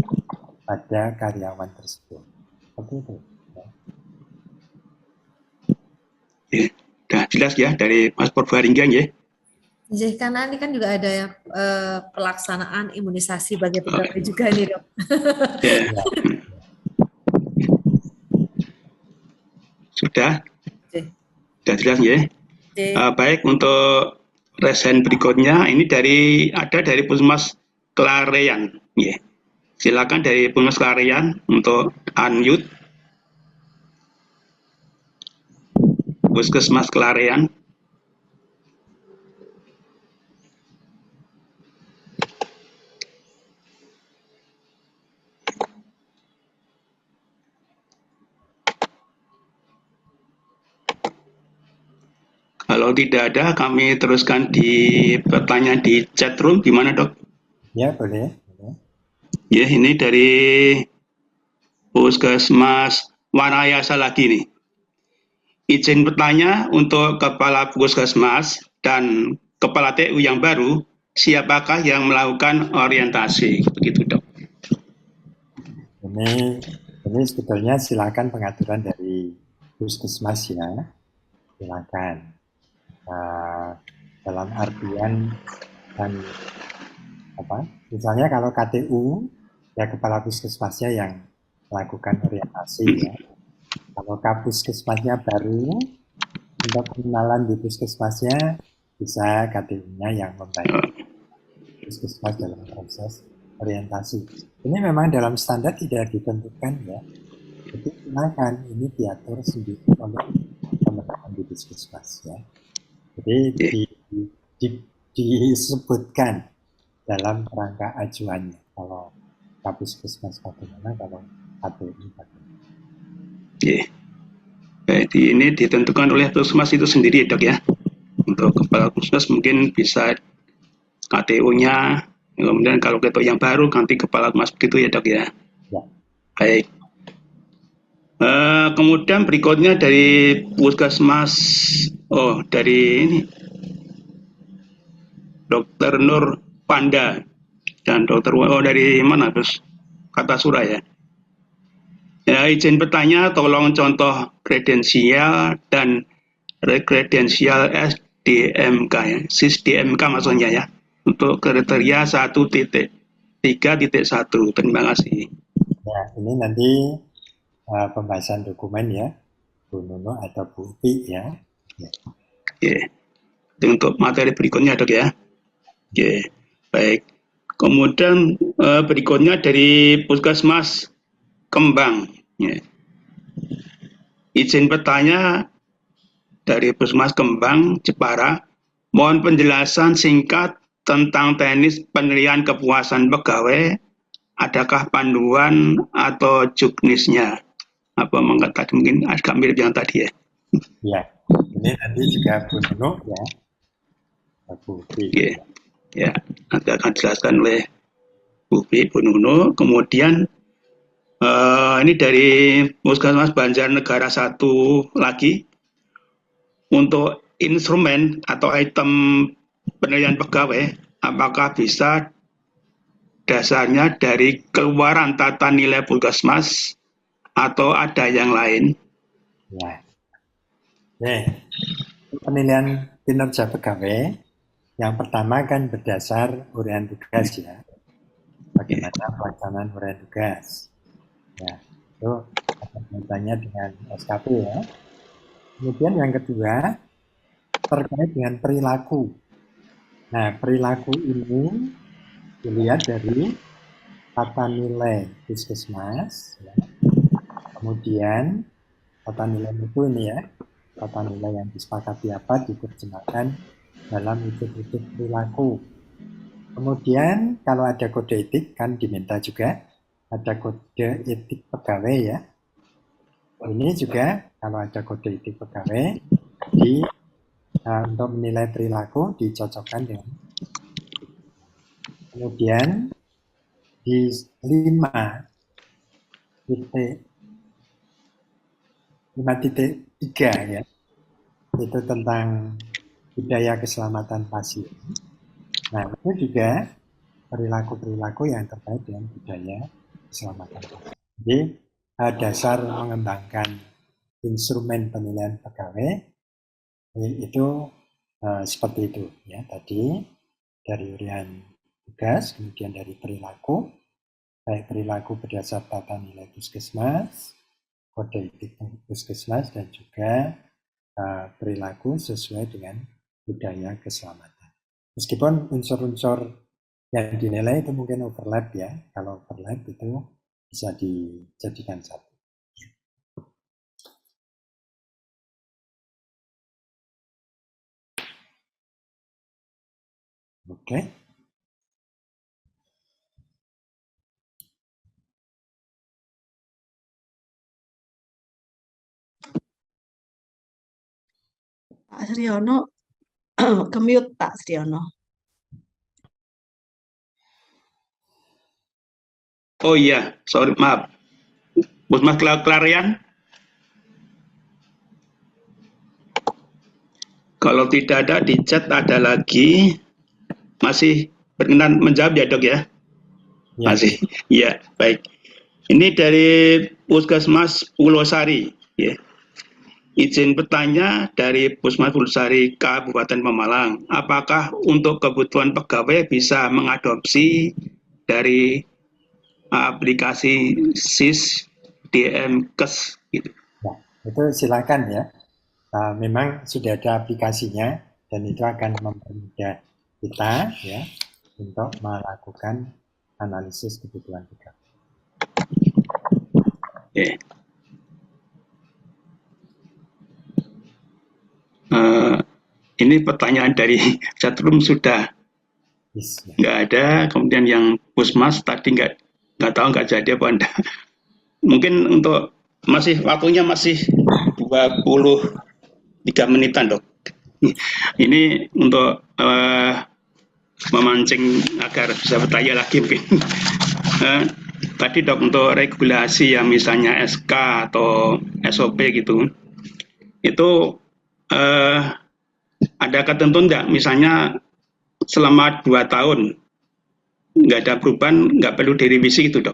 pada karyawan tersebut. Seperti itu. Ya, sudah jelas ya dari Mas Purbalingga ya. Jadi karena ini kan juga ada pelaksanaan imunisasi bagi pegawai juga nih, Dok. Ya. Sudah jelas ya. Baik, untuk resen berikutnya ini ada dari Puskesmas Klareyan. Ya. Silakan dari Puskesmas Klareyan untuk unmute. Puskesmas Klareyan. Halo. Kalau tidak ada, kami teruskan di pertanyaan di chat room. Gimana, Dok? Ya, boleh. Ya, ini dari Puskesmas Wanayasa lagi nih. Izin bertanya untuk Kepala Puskesmas dan Kepala TU yang baru, siapakah yang melakukan orientasi? Begitu, Dok. Ini sebetulnya silakan pengaturan dari Puskesmas ya. Silakan. Dalam artian dan misalnya kalau KTU ya kepala puskesmasnya yang melakukan orientasi ya. Kalau puskesmasnya baru untuk pengenalan di puskesmasnya bisa KTU-nya yang membantu puskesmas dalam proses orientasi. Ini memang dalam standar tidak ditentukan ya. Jadi silakan ini diatur sendiri oleh teman-teman di puskesmas ya. Jadi disebutkan dalam rangka ajuannya. Kalau puskesmas bagaimana, kalau KTU bagaimana. Jadi ini ditentukan oleh puskesmas itu sendiri ya, Dok ya. Untuk kepala puskesmas mungkin bisa KTU-nya, kemudian kalau ketua yang baru ganti kepala puskesmas begitu ya, Dok ya. Baik. Kemudian berikutnya dari puskesmas, dari ini Dr. Nur Panda dan Dr. dari mana, Bos? Kartasura ya. Ya, izin bertanya, tolong contoh kredensial dan rekredensial SDMK ya, SIS-DMK maksudnya ya, untuk kriteria 1.3.1. Terima kasih. Ya, ini nanti pembahasan dokumen ya, Bu Nuno atau Bu Upi ya. Oke. Untuk materi berikutnya, Dok ya. Oke, baik. Kemudian berikutnya dari Puskesmas Kembang. Ya. Izin bertanya dari Puskesmas Kembang, Jepara, mohon penjelasan singkat tentang teknis penilaian kepuasan pegawai. Adakah panduan atau juknisnya? Apa tadi mungkin agak mirip yang tadi ya? Ya, ini nanti juga Bu Nuno ya. Bu Upi. Ya, nanti akan dijelaskan oleh Bu Nuno. Kemudian ini dari Puskesmas Banjarnegara 1 lagi. Untuk instrumen atau item penilaian pegawai, apakah bisa dasarnya dari keluaran tata nilai Puskesmas atau ada yang lain? Ya. Penilaian kinerja pegawai yang pertama kan berdasar harian tugas ya. Bagaimana pelaksanaan harian tugas. Ya, itu ada kaitannya dengan SKP ya. Kemudian yang kedua terkait dengan perilaku. Nah, perilaku ini dilihat dari tata nilai puskesmas. Ya. Kemudian tata nilai itu ini ya, tata nilai yang disepakati apa diterjemahkan dalam wujud-wujud perilaku. Kemudian kalau ada kode etik kan diminta juga ada kode etik pegawai ya. Ini juga kalau ada kode etik pegawai untuk menilai perilaku dicocokkan dengan. Kemudian di 5.3 ya, itu tentang budaya keselamatan pasien. Nah, itu juga perilaku-perilaku yang terkait dengan budaya keselamatan pasien. Jadi dasar mengembangkan instrumen penilaian pegawai itu seperti itu ya, tadi dari harian tugas, kemudian dari perilaku, baik perilaku berdasar tata nilai puskesmas, kode etik puskesmas, dan juga perilaku sesuai dengan budaya keselamatan. Meskipun unsur-unsur yang dinilai itu mungkin overlap ya, kalau overlap itu bisa dijadikan satu. Oke. Pak Suryono, Ke-mute Pak Sriono. Oh iya, sorry, maaf. Puskesmas Klarian, kalau tidak ada di chat ada lagi, masih berkenan menjawab ya dok ya? Masih, ya baik. Ini dari Puskesmas Pulau Sari, ya. Izin bertanya dari Puskesmas Pulau Sari Kabupaten Pemalang, apakah untuk kebutuhan pegawai bisa mengadopsi dari aplikasi SIS DMkes gitu? Nah, itu silakan ya. Memang sudah ada aplikasinya dan itu akan mempermudah kita ya untuk melakukan analisis kebutuhan pegawai. Okay. Ini pertanyaan dari chatroom sudah nggak ada, kemudian yang Pusmas tadi nggak tahu nggak jadi apa anda. Mungkin untuk waktunya masih 23 menitan dok. Ini untuk memancing agar bisa bertanya lagi mungkin. Tadi dok untuk regulasi yang misalnya SK atau SOP gitu, itu ada ketentuan nggak? Misalnya selama 2 tahun nggak ada perubahan, nggak perlu direvisi gitu dok.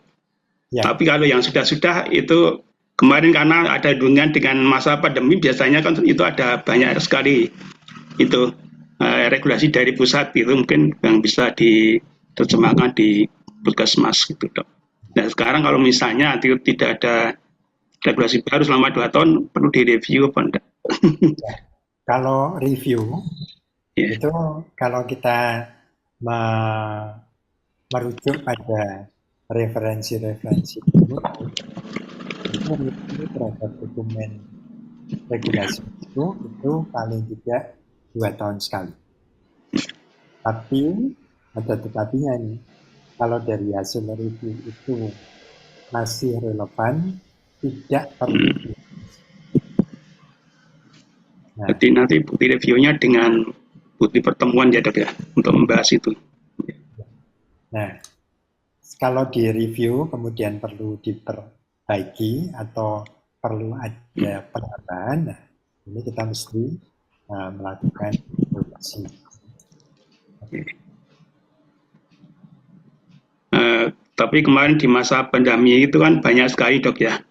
Ya. Tapi kalau yang sudah itu kemarin karena ada hubungan dengan masa pandemi, biasanya kan itu ada banyak sekali itu regulasi dari pusat itu mungkin yang bisa diterjemahkan di Puskesmas gitu dok. Nah sekarang kalau misalnya tidak ada regulasi baru selama 2 tahun, perlu direview apa enggak? Ya. Kalau review itu kalau kita merujuk pada referensi-referensi itu terhadap dokumen regulasi itu paling tidak 2 tahun sekali. Tapi ada tetapinya nih, kalau dari hasil review itu masih relevan, tidak perlu. Jadi nanti bukti reviewnya dengan bukti pertemuan ya dok ya, untuk membahas itu. Nah, kalau di review kemudian perlu diperbaiki atau perlu ada penambahan, nah ini kita mesti melakukan evaluasi. Tapi kemarin di masa pandemi itu kan banyak sekali dok ya,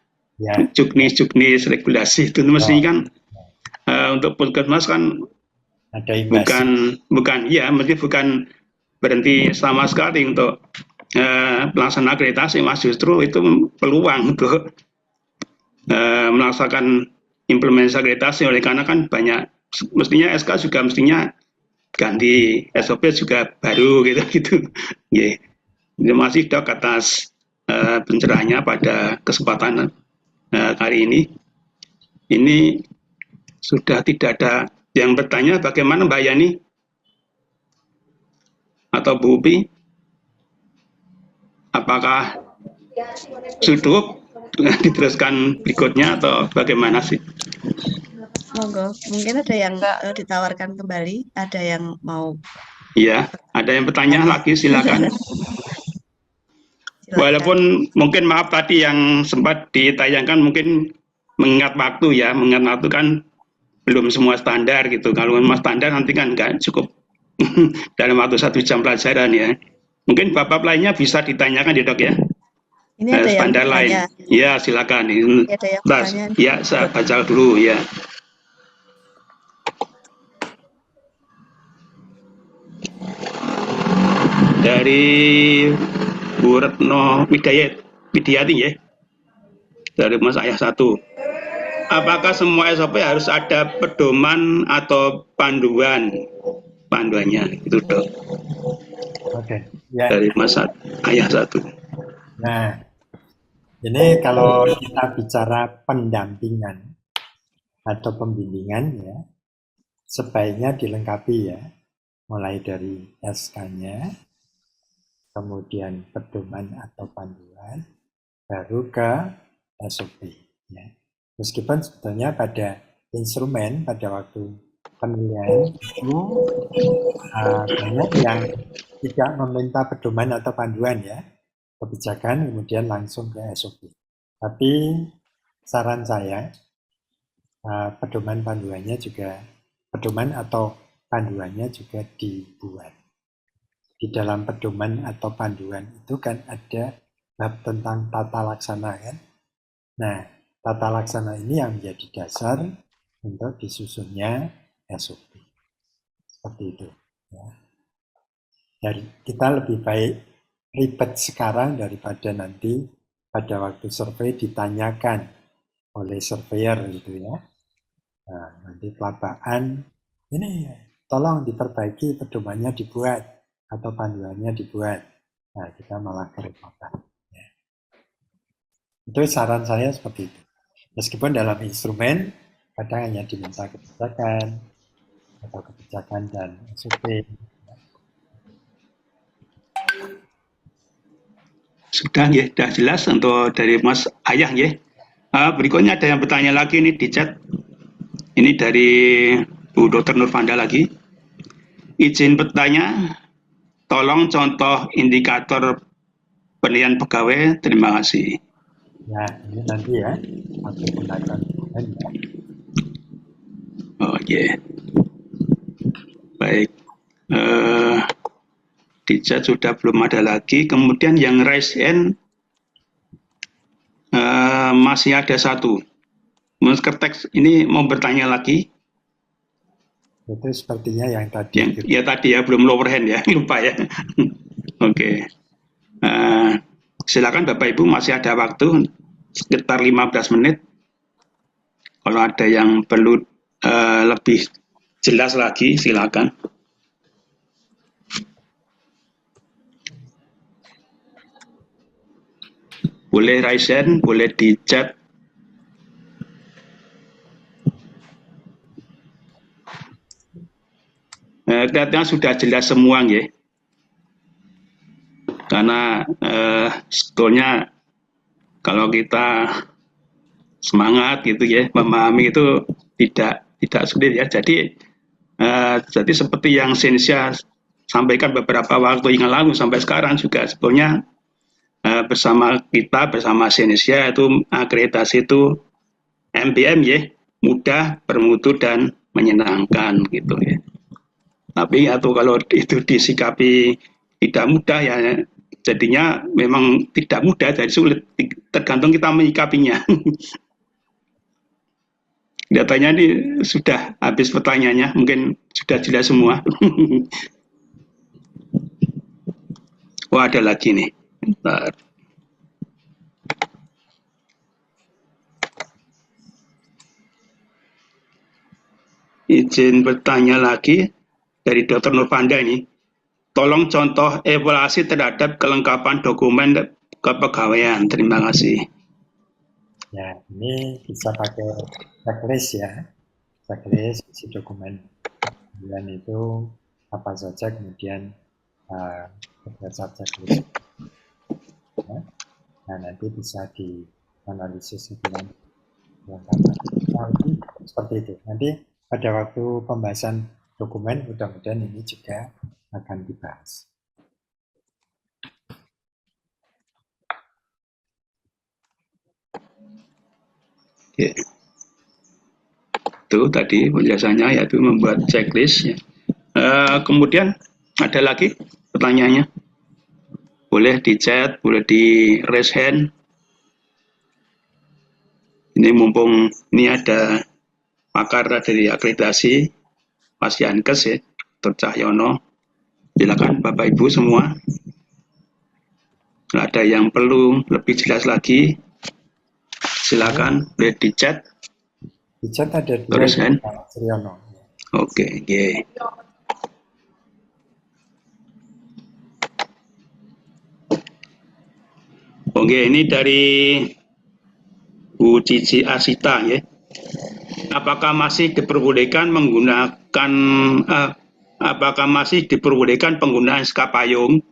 juknis regulasi itu mestinya kan untuk Puskesmas kan ada bukan berhenti sama sekali untuk pelaksanaan akreditasi, mas, justru itu peluang untuk melaksanakan implementasi akreditasi, oleh karena kan banyak, mestinya SK juga mestinya ganti, SOP juga baru gitu. Yeah. Terima kasih dok atas pencerahannya pada kesempatan kali ini. Ini sudah tidak ada yang bertanya, bagaimana Mbak Yani atau Bu Upi? Apakah sudah diteruskan berikutnya atau bagaimana sih? Monggo, mungkin ada yang ditawarkan kembali, ada yang mau. Iya, ada yang bertanya lagi, silakan. Walaupun mungkin maaf tadi yang sempat ditayangkan mungkin mengingat waktu ya, mengingat waktu kan belum semua standar gitu. Kalau memang standar nanti kan nggak cukup dalam waktu 1 jam pelajaran ya. Mungkin bab-bab lainnya bisa ditanyakan ya dok ya. Ini ada standar yang lain. Ya silakan. Ada yang bertanya. Ya saya baca dulu ya. Dari Bu Retno Widyati ya. Dari Mas Ayah 1. Apakah semua SOP harus ada pedoman atau panduannya itu dok? Oke. Ya. Dari Mas Ayah 1. Nah, ini kalau kita bicara pendampingan atau pembimbingan ya, sebaiknya dilengkapi ya, mulai dari SK-nya, kemudian pedoman atau panduan, baru ke SOP ya. Meskipun sebetulnya pada instrumen pada waktu penilaian itu banyak yang tidak meminta pedoman atau panduan ya, kebijakan kemudian langsung ke SOP. Tapi saran saya pedoman atau panduannya juga dibuat. Di dalam pedoman atau panduan itu kan ada bab tentang tata laksana kan. Nah, tata laksana ini yang menjadi dasar untuk disusunnya SOP. Seperti itu. Ya. Jadi kita lebih baik ribet sekarang daripada nanti pada waktu survei ditanyakan oleh surveyor gitu ya. Nah, nanti kelabakan, ini tolong diperbaiki pedomannya dibuat atau panduannya dibuat. Nah, kita malah kerepotan. Ya. Itu saran saya seperti itu. Meskipun dalam instrumen kadang hanya diminta kebijakan atau kebijakan dan SOP. Sudah ya, sudah jelas untuk dari Mas Ayah ya. Berikutnya ada yang bertanya lagi nih di chat. Ini dari Bu Dr. Nurfanda lagi. Izin bertanya, tolong contoh indikator penilaian pegawai. Terima kasih. Ya, ini nanti ya. Aku gunakan ya. Oh iya. Baik. Di chat sudah belum ada lagi. Kemudian yang raise hand masih ada satu. Mas Kerteks ini mau bertanya lagi. Itu sepertinya yang tadi. Ya tadi ya, belum lower hand ya, lupa ya. Oke. Silakan Bapak Ibu, masih ada waktu sekitar 15 menit. Kalau ada yang perlu lebih jelas lagi, silakan. Boleh raise hand, boleh di chat. Kelihatannya sudah jelas semua ya. Karena sebetulnya kalau kita semangat gitu ya, memahami itu tidak sulit ya. Jadi seperti yang Sinsya sampaikan beberapa waktu yang lalu sampai sekarang juga sebetulnya bersama Sinsya itu akreditasi itu MBM ya, mudah, bermutu dan menyenangkan gitu ya. Tapi atau kalau itu disikapi tidak mudah ya jadinya memang tidak mudah, jadi sulit, tergantung kita menyikapinya. Datanya ini sudah habis pertanyaannya, mungkin sudah jelas semua. Oh ada lagi nih. Bentar. Izin bertanya lagi dari Dr. Nurfanda ini. Tolong contoh evaluasi terhadap kelengkapan dokumen kepegawaian. Terima kasih. Ya, ini bisa pakai checklist ya. Checklist isi dokumen. Kemudian itu apa saja kemudian berdasar checklist. Ya. Nah, nanti bisa dianalisis dengan kelengkapan. Nah, seperti itu. Nanti pada waktu pembahasan dokumen, mudah-mudahan ini juga akan dibahas. Ya. Itu tadi penjelasannya yaitu membuat checklist. Ya. Kemudian ada lagi pertanyaannya. Boleh di chat, boleh di raise hand. Ini mumpung ini ada pakar dari akreditasi, Mas Yankes ya, Dr. Cahyono. Silakan Bapak Ibu semua. Kalau ada yang perlu lebih jelas lagi, silakan boleh di chat. Di chat ada terus kan? Oke, yeah. Oke, ini dari Bu Cici Asita ya. Apakah masih diperbolehkan menggunakan penggunaan skapayung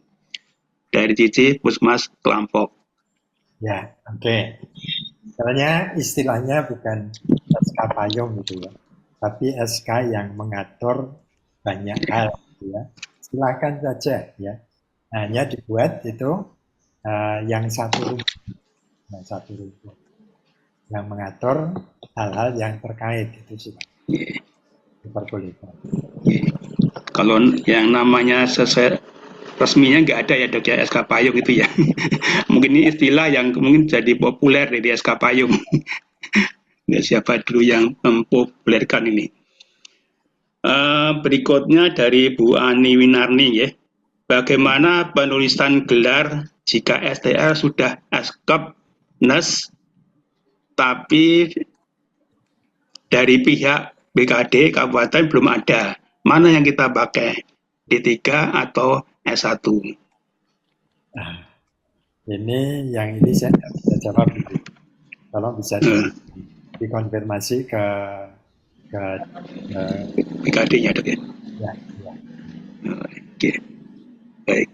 dari Cici Pusmas Kelampok? Ya, oke. Soalnya istilahnya bukan skapayung gitu ya. tapi SK yang mengatur banyak hal, ya. Silakan saja, ya. Hanya dibuat itu yang satu rumpun, yang mengatur hal-hal yang terkait itu sudah diperbolehkan. Kalau yang namanya sesuai resminya nggak ada ya Dok ya, SK Payung itu ya. Mungkin ini istilah yang mungkin jadi populer di SK Payung. Ya, siapa dulu yang mempopulerkan ini. Berikutnya dari Bu Ani Winarni ya. Bagaimana penulisan gelar jika STR sudah Eskop NES tapi dari pihak BKD Kabupaten belum ada? Mana yang kita pakai? D3 atau S1? Nah, ini saya tidak bisa jawab dulu. Tolong bisa dikonfirmasi ke BKD-nya Dok ya. Ya. Oke. Baik.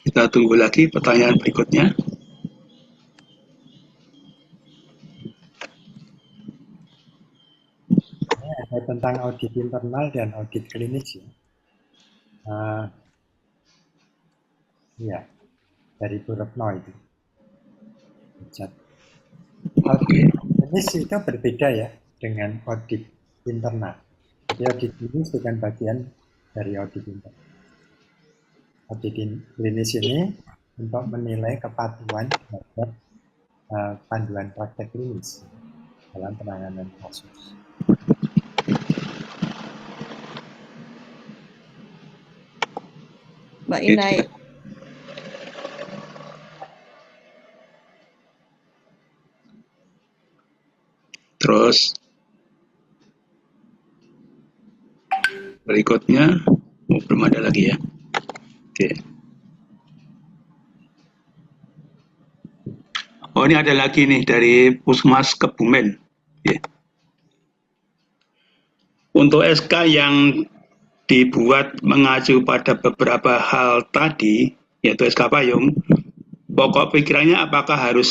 Kita tunggu lagi pertanyaan berikutnya. Tentang audit internal dan audit klinis ya. Ya, dari Bu Retno itu. Audit klinis itu berbeda ya dengan audit internal. Jadi audit klinis bukan bagian dari audit internal. Audit klinis ini untuk menilai kepatuhan terhadap panduan praktek klinis dalam penanganan kasus. Mbak Inai. Terus berikutnya belum ada lagi ya. Oke. Oh, ini ada lagi nih dari Puskesmas Kebumen. Ya. Untuk SK yang dibuat mengacu pada beberapa hal tadi, yaitu SK Payung, pokok pikirannya apakah harus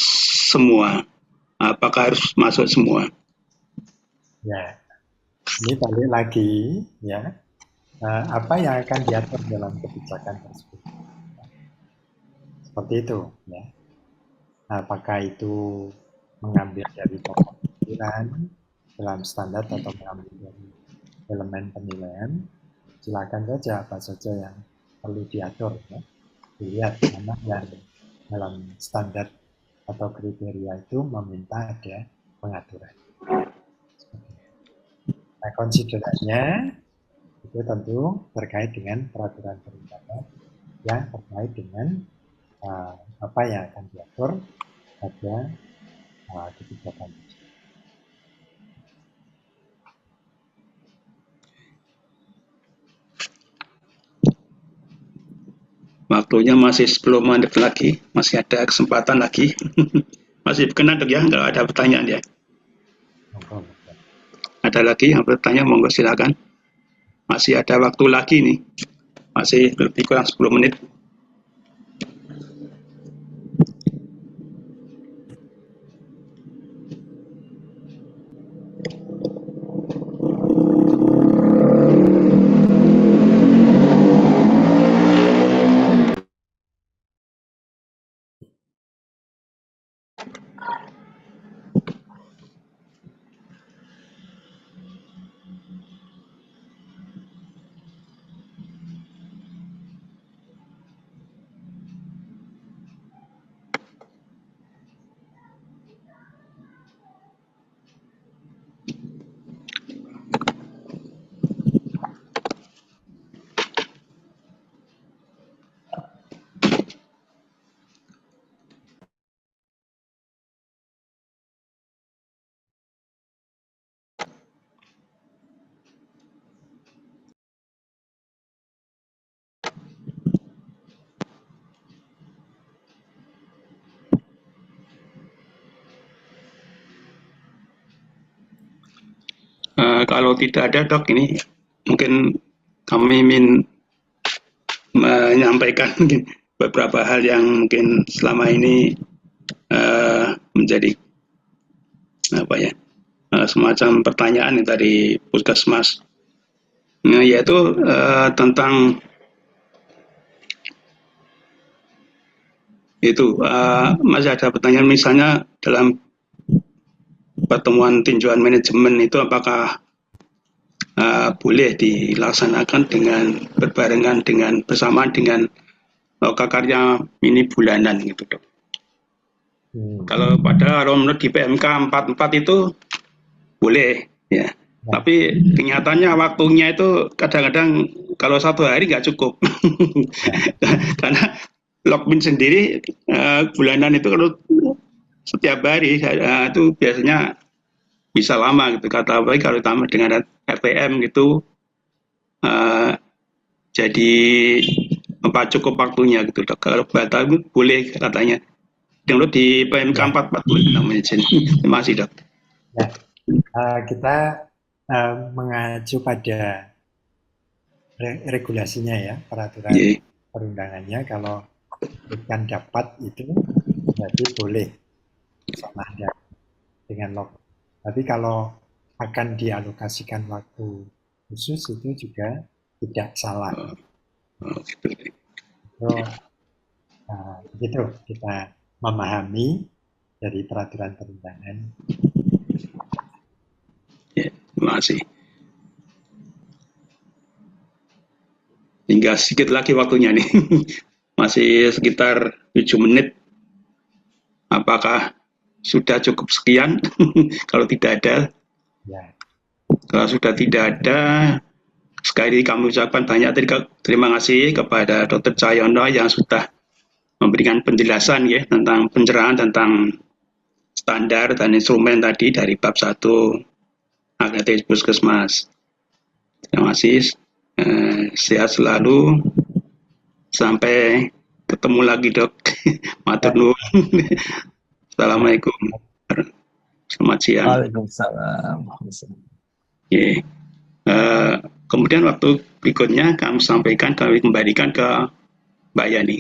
semua? Apakah harus masuk semua? Ya, ini balik lagi, ya, apa yang akan diatur dalam kebijakan tersebut. Seperti itu, ya. Apakah itu mengambil dari pokok pikiran dalam standar atau mengambil dari elemen penilaian, silakan saja apa saja yang perlu diatur, ya. Dilihat mana yang dalam standar atau kriteria itu meminta ada pengaturan. Nah, konsiderannya itu tentu terkait dengan peraturan perundangan yang terkait dengan apa yang akan diatur pada kebijakan. Waktunya masih 10 menit lagi, masih ada kesempatan lagi. Masih berkenan Dok ya, kalau ada pertanyaan ya. Ada lagi yang bertanya, monggo silakan. Masih ada waktu lagi nih, masih lebih kurang 10 menit. Kalau tidak ada Dok, ini mungkin kami ingin menyampaikan mungkin beberapa hal yang mungkin selama ini menjadi apa ya semacam pertanyaan dari Puskesmas. Nah, yaitu tentang itu masih ada pertanyaan misalnya dalam pertemuan tinjauan manajemen itu apakah boleh dilaksanakan dengan berbarengan dengan bersamaan dengan karya mini bulanan gitu dok. Kalau menurut di PMK 44 itu boleh ya. Tapi kenyataannya waktunya itu kadang-kadang kalau satu hari nggak cukup. Karena Lokmin sendiri bulanan itu kalau setiap hari itu biasanya bisa lama gitu, kata baik kalau ditambah dengan RTM gitu jadi cukup waktunya gitu dok. Kalau batal boleh katanya. Yang di PMK 44 namanya. Terima kasih dok. Ya, kita mengacu pada regulasinya ya, peraturan perundangannya. Kalau bukan dapat itu berarti boleh sama ada dengan log. Tapi kalau akan dialokasikan waktu khusus itu juga tidak salah. Begitu kita memahami dari peraturan perundangan. Ya, terima kasih. Hingga sedikit lagi waktunya nih. Masih sekitar 7 menit. Apakah sudah cukup sekian? Kalau tidak ada. Ya. Kalau sudah tidak ada, sekali kami ucapkan banyak terima kasih kepada Dr. Cahyono yang sudah memberikan penjelasan ya tentang pencerahan tentang standar dan instrumen tadi dari bab 1 Akreditasi Puskesmas. Terima kasih. Sehat selalu. Sampai ketemu lagi dok. Matur nuwun. Assalamualaikum. Selamat siang. Waalaikumsalam. Yeah. Kemudian waktu berikutnya kami kembalikan ke Mbak Yani.